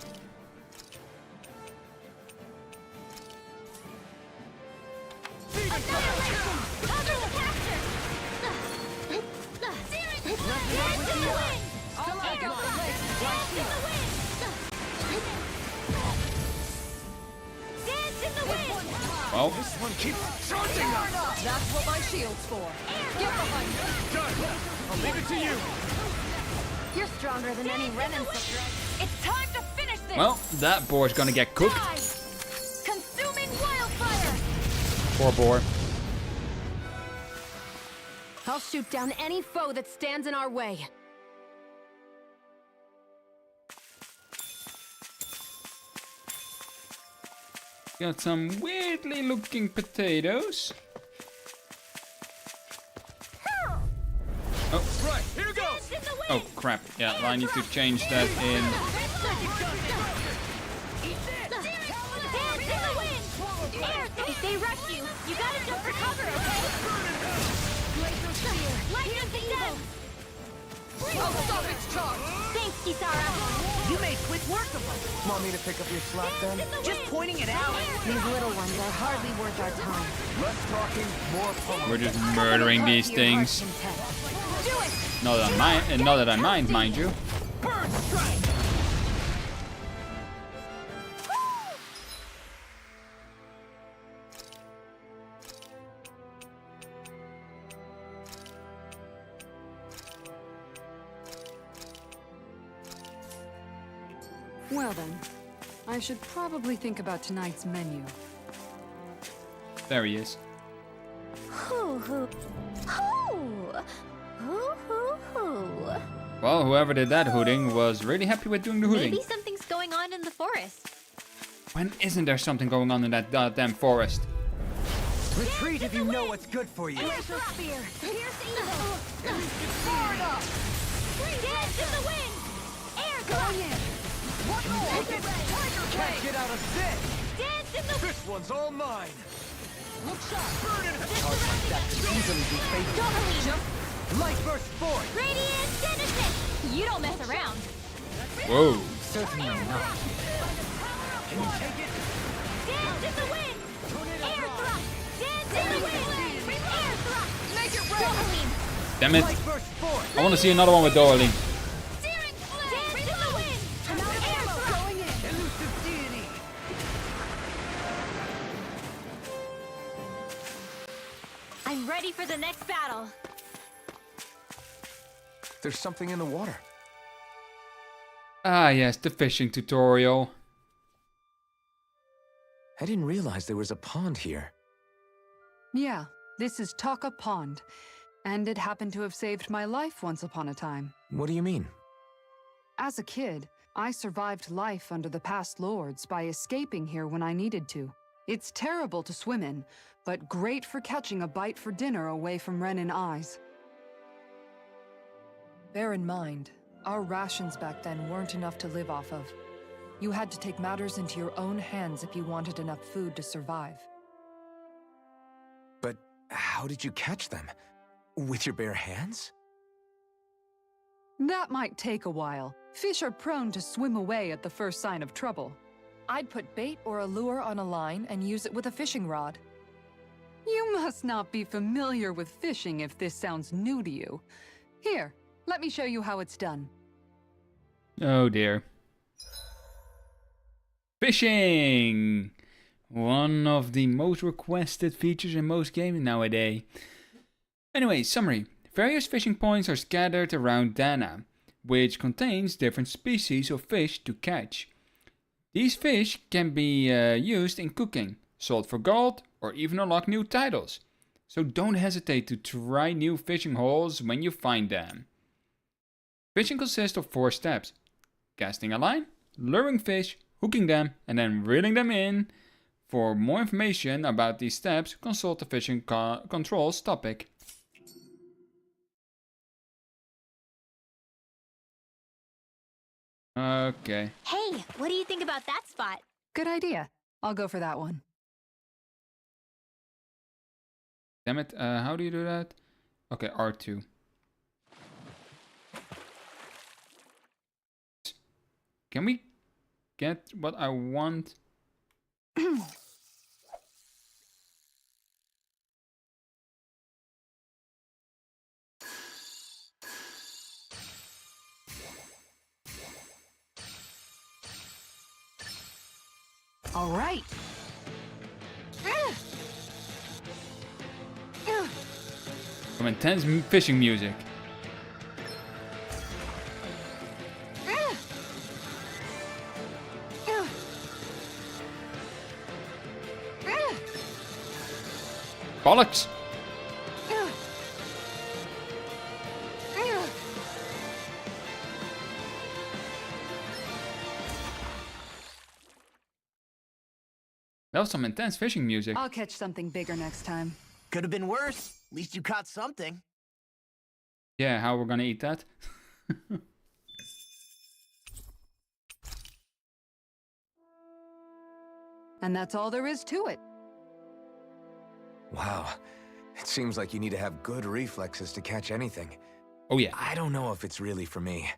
Well, This one keeps charging us! That's what my shield's for. Get behind me. Done! I'll leave it to you! You're stronger than any Renan soldier. It's time to finish this! well, that boar's gonna get cooked. Die! Consuming wildfire! Poor boar. I'll shoot down any foe that stands in our way. Got some weirdly looking potatoes. Oh, Right, here goes! oh crap. Yeah, I need to change that in. If they rush you, you gotta jump for cover, okay? Lightning to them! I'll stop its charge. Thanks, Kisara. You made quick work of them. Want me to pick up your slack then? Just pointing it out. These little ones are hardly worth our time. Less talking, more pulling. We're just murdering these things. Do it! Not that I mind, mind you. Bird strike! Well then, I should probably think about tonight's menu. There he is. Hoo hoo. Hoo! Hoo hoo hoo. Well, whoever did that hooting was really happy with doing the hooting. Maybe something's going on in the forest. When isn't there something going on in that goddamn forest? Retreat if you know what's good for you. Glacial spear. Pierce evil. Far enough. Dance in the wind. Air thrust. One more. Tiger Can't get out of this! Dance in the wind. This one's all mine! Look sharp. Burn it! That could easily be faded. Doubling. Light burst forth! Radiant Genesis. You don't mess around. Whoa. Certainly not. Can you take it? Dance in the wind. Air thrust. Dance in the wind. Air thrust. Make it rain. Doubling. Damn it. Light burst forth! I want to see another one with Doalim. Searing flame. Dance in the wind. Air thrust. Going in. Elusive deity! I'm ready for the next battle. There's something in the water. Ah, yes, the fishing tutorial. I didn't realize there was a pond here. Yeah, this is Taka Pond, and it happened to have saved my life once upon a time. What do you mean? As a kid, I survived life under the past lords by escaping here when I needed to. It's terrible to swim in, but great for catching a bite for dinner away from Renan eyes. Bear in mind, our rations back then weren't enough to live off of. You had to take matters into your own hands if you wanted enough food to survive. But how did you catch them? With your bare hands? That might take a while. Fish are prone to swim away at the first sign of trouble. I'd put bait or a lure on a line and use it with a fishing rod. You must not be familiar with fishing if this sounds new to you. Here, let me show you how it's done. Oh dear. Fishing! One of the most requested features in most games nowadays. Anyway, summary. Various fishing points are scattered around Dana, which contains different species of fish to catch. These fish can be used in cooking, sold for gold, or even unlock new titles. So don't hesitate to try new fishing holes when you find them. Fishing consists of 4 steps: casting a line, luring fish, hooking them, and then reeling them in For more information about these steps, consult the fishing controls topic. Okay. Hey, what do you think about that spot? Good idea. I'll go for that one. Damn it, how do you do that? Okay, R2. Can we get what I want? All right. Some intense fishing music. Bollocks! That was some intense fishing music. I'll catch something bigger next time. Could have been worse. At least you caught something. Yeah, how we're gonna eat that? And that's all there is to it. Wow. It seems like you need to have good reflexes to catch anything. Oh yeah. I don't know if it's really for me.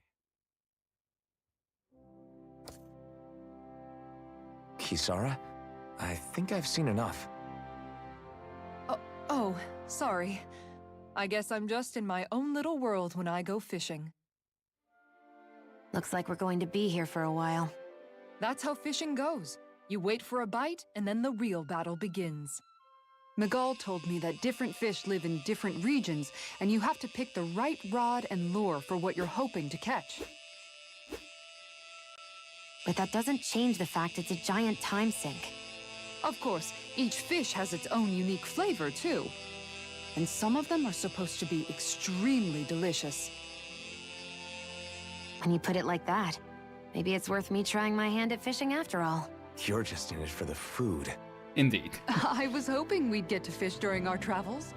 Kisara? I think I've seen enough. Oh, sorry. I guess I'm just in my own little world when I go fishing. Looks like we're going to be here for a while. That's how fishing goes. You wait for a bite, and then the real battle begins. Miguel told me that different fish live in different regions, and you have to pick the right rod and lure for what you're hoping to catch. But that doesn't change the fact it's a giant time sink. Of course, each fish has its own unique flavor, too. And some of them are supposed to be extremely delicious. When you put it like that, maybe it's worth me trying my hand at fishing after all. You're just in it for the food. Indeed. I was hoping we'd get to fish during our travels.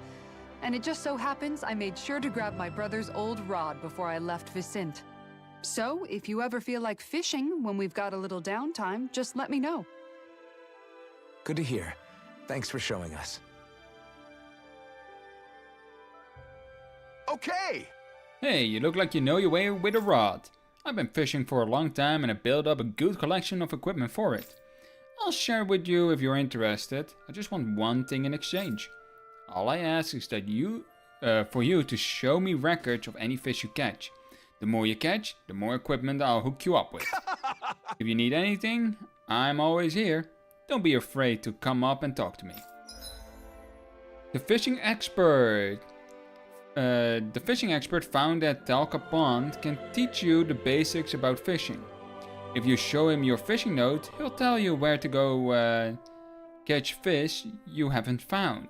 And it just so happens I made sure to grab my brother's old rod before I left Vicente. So, if you ever feel like fishing when we've got a little downtime, just let me know. Good to hear. Thanks for showing us. Okay! Hey, you look like you know your way with a rod. I've been fishing for a long time and I built up a good collection of equipment for it. I'll share with you if you're interested. I just want one thing in exchange. All I ask is that for you to show me records of any fish you catch. The more you catch, the more equipment I'll hook you up with. If you need anything, I'm always here. Don't be afraid to come up and talk to me. The fishing expert. The fishing expert found that Talca Pond can teach you the basics about fishing. If you show him your fishing note, he'll tell you where to go catch fish you haven't found,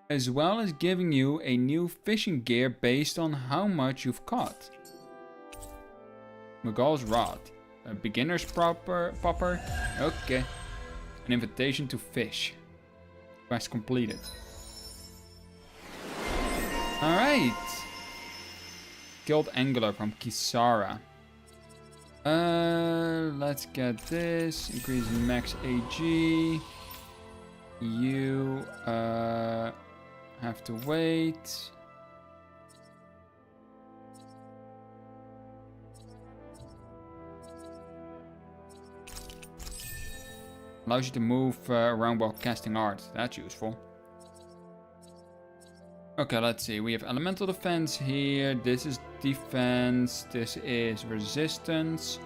as well as giving you a new fishing gear based on how much you've caught. Miguel's rod. A beginner's popper. Okay. An invitation to fish. Quest completed. Alright. Killed angler from Kisara. Let's get this. Increase max AG. You have to wait. Allows you to move around while casting art. That's useful. Okay, let's see. We have elemental defense here. This is defense. This is resistance.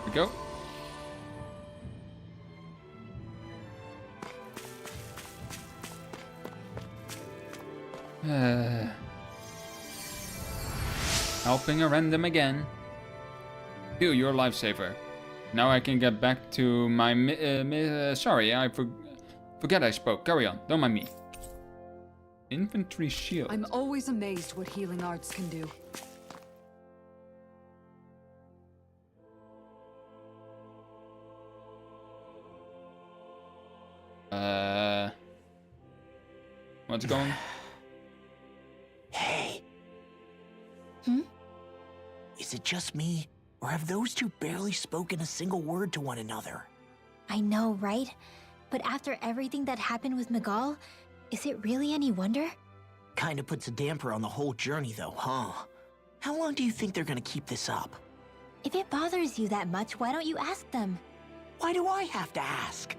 Here we go. Helping a random again. Phew, you're a lifesaver. Now I can get back to my sorry, I forget I spoke. Carry on, don't mind me. Infantry shield. I'm always amazed what healing arts can do. What's going? Hey. Is it just me, or have those two barely spoken a single word to one another? I know, right? But after everything that happened with Miguel, is it really any wonder? Kinda puts a damper on the whole journey though, huh? How long do you think they're gonna keep this up? If it bothers you that much, why don't you ask them? Why do I have to ask?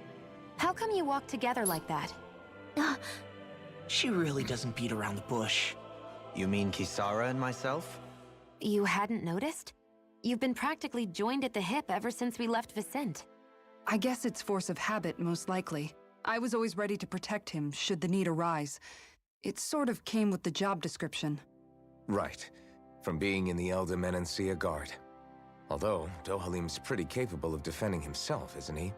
How come you walk together like that? She really doesn't beat around the bush. You mean Kisara and myself? You hadn't noticed? You've been practically joined at the hip ever since we left Vicente. I guess it's force of habit, most likely. I was always ready to protect him, should the need arise. It sort of came with the job description. Right. From being in the Elder Menancia Guard. Although, Dohalim's pretty capable of defending himself, isn't he?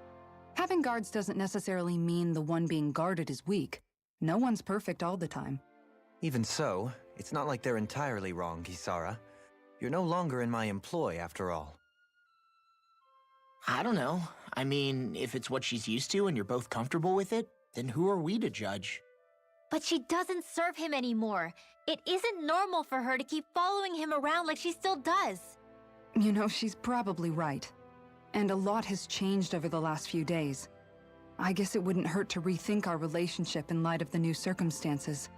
Having guards doesn't necessarily mean the one being guarded is weak. No one's perfect all the time. Even so, it's not like they're entirely wrong, Kisara. You're no longer in my employ, after all. I don't know. I mean, if it's what she's used to and you're both comfortable with it, then who are we to judge? But she doesn't serve him anymore. It isn't normal for her to keep following him around like she still does. You know, she's probably right. And a lot has changed over the last few days. I guess it wouldn't hurt to rethink our relationship in light of the new circumstances.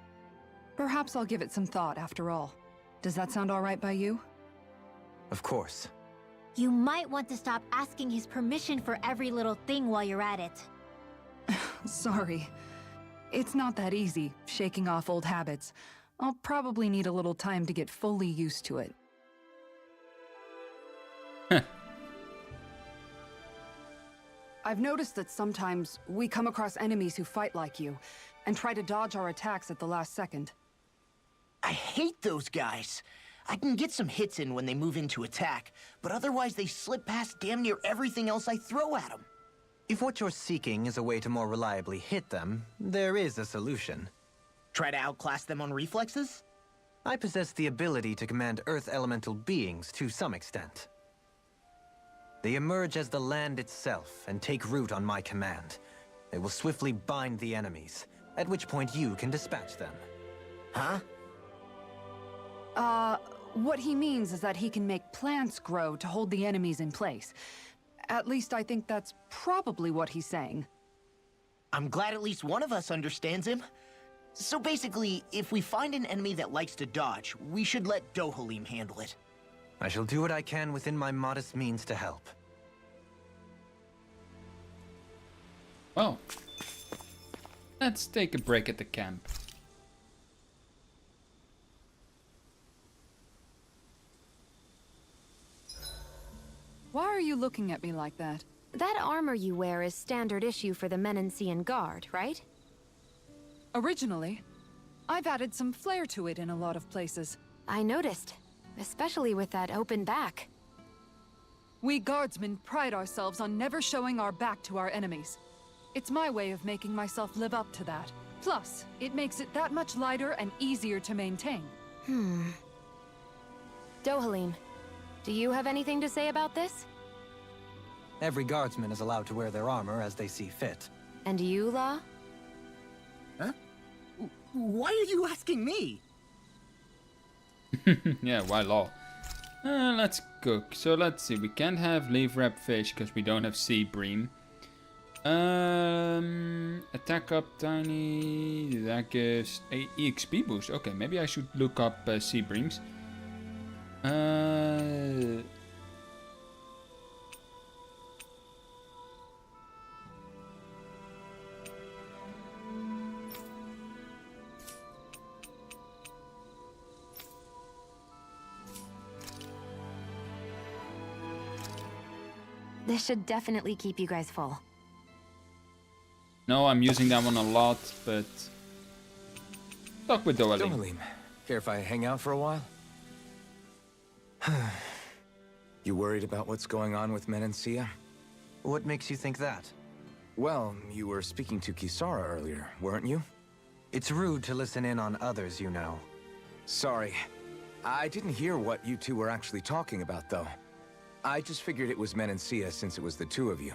Perhaps I'll give it some thought after all. Does that sound all right by you? Of course. You might want to stop asking his permission for every little thing while you're at it. Sorry. It's not that easy, shaking off old habits. I'll probably need a little time to get fully used to it. I've noticed that sometimes we come across enemies who fight like you, and try to dodge our attacks at the last second. I hate those guys. I can get some hits in when they move into attack, but otherwise they slip past damn near everything else I throw at them. If what you're seeking is a way to more reliably hit them, there is a solution. Try to outclass them on reflexes? I possess the ability to command Earth elemental beings to some extent. They emerge as the land itself and take root on my command. They will swiftly bind the enemies, at which point you can dispatch them. Huh? What he means is that he can make plants grow to hold the enemies in place. At least I think that's probably what he's saying. I'm glad at least one of us understands him. So basically, if we find an enemy that likes to dodge, we should let Dohalim handle it. I shall do what I can within my modest means to help. Well, let's take a break at the camp. Why are you looking at me like that? That armor you wear is standard issue for the Menancian Guard, right? Originally, I've added some flair to it in a lot of places. I noticed, especially with that open back. We guardsmen pride ourselves on never showing our back to our enemies. It's my way of making myself live up to that. Plus, it makes it that much lighter and easier to maintain. Dohalim, do you have anything to say about this? Every guardsman is allowed to wear their armor as they see fit. And you, Law? Huh? Why are you asking me? Yeah, why Law? Let's cook. So let's see. We can't have leaf wrap fish because we don't have sea bream. Attack up tiny. That gives a EXP boost. Okay, maybe I should look up sea breams. This should definitely keep you guys full. No, I'm using that one a lot, but talk with Dohalim. Dohalim, care if I hang out for a while? You worried about what's going on with Menancia? What makes you think that? Well, you were speaking to Kisara earlier, weren't you? It's rude to listen in on others, you know. Sorry. I didn't hear what you two were actually talking about, though. I just figured it was Menancia since it was the two of you.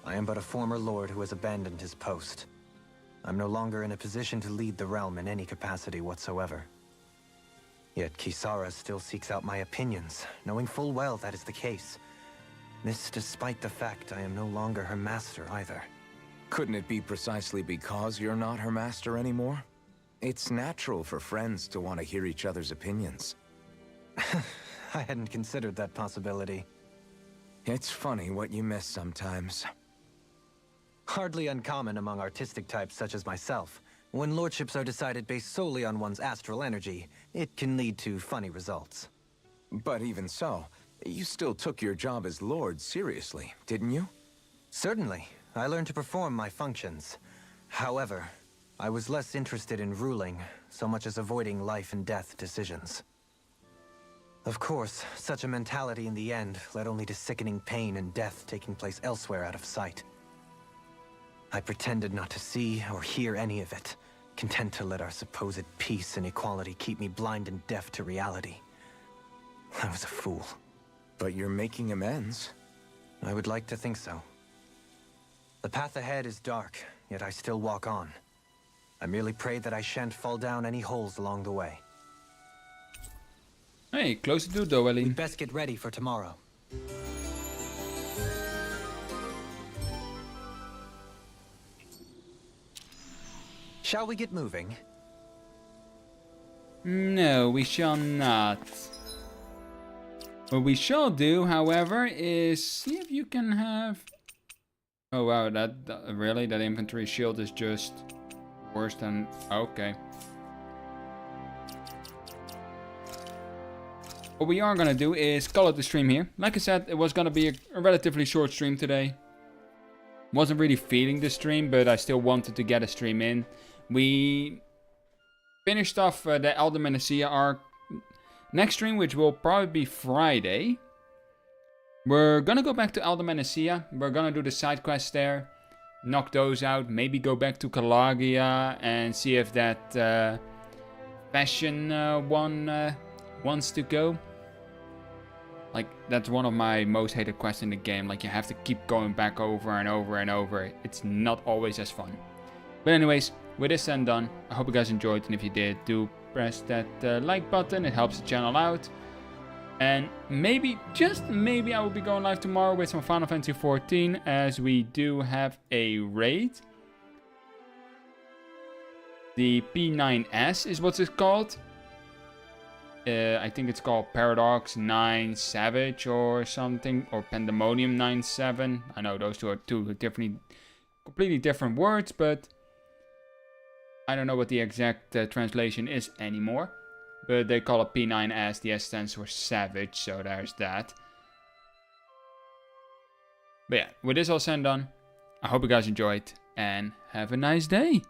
I am but a former lord who has abandoned his post. I'm no longer in a position to lead the realm in any capacity whatsoever. Yet Kisara still seeks out my opinions, knowing full well that is the case. This despite the fact I am no longer her master either. Couldn't it be precisely because you're not her master anymore? It's natural for friends to want to hear each other's opinions. I hadn't considered that possibility. It's funny what you miss sometimes. Hardly uncommon among artistic types such as myself. When lordships are decided based solely on one's astral energy, it can lead to funny results. But even so, you still took your job as lord seriously, didn't you? Certainly. I learned to perform my functions. However, I was less interested in ruling, so much as avoiding life and death decisions. Of course, such a mentality in the end led only to sickening pain and death taking place elsewhere out of sight. I pretended not to see or hear any of it, content to let our supposed peace and equality keep me blind and deaf to reality. I was a fool. But you're making amends. I would like to think so. The path ahead is dark, yet I still walk on. I merely pray that I shan't fall down any holes along the way. Hey, close to though, Ellie. We'd best get ready for tomorrow. Shall we get moving? No, we shall not. What we shall do, however, is see if you can have... Oh wow, that really? That infantry shield is just worse than... Okay. What we are gonna do is call it the stream here. Like I said, it was gonna be a relatively short stream today. Wasn't really feeling the stream, but I still wanted to get a stream in. We finished off the Elder Menacia arc. Next stream, which will probably be Friday, we're gonna go back to Elder Menacia. We're gonna do the side quests there, knock those out, maybe go back to Calagia and see if that fashion one wants to go. Like, that's one of my most hated quests in the game. Like, you have to keep going back over and over and over. It's not always as fun. But anyways, with this and done, I hope you guys enjoyed, and if you did, do press that like button. It helps the channel out. And maybe, just maybe, I will be going live tomorrow with some Final Fantasy XIV, as we do have a raid. The P9S is what it's called. I think it's called Paradox 9 Savage or something, or Pandemonium 9-7. I know those two are completely different words, but I don't know what the exact translation is anymore. But they call it P9S, the S stands for Savage, so there's that. But yeah, with this all said and done, I hope you guys enjoyed, and have a nice day!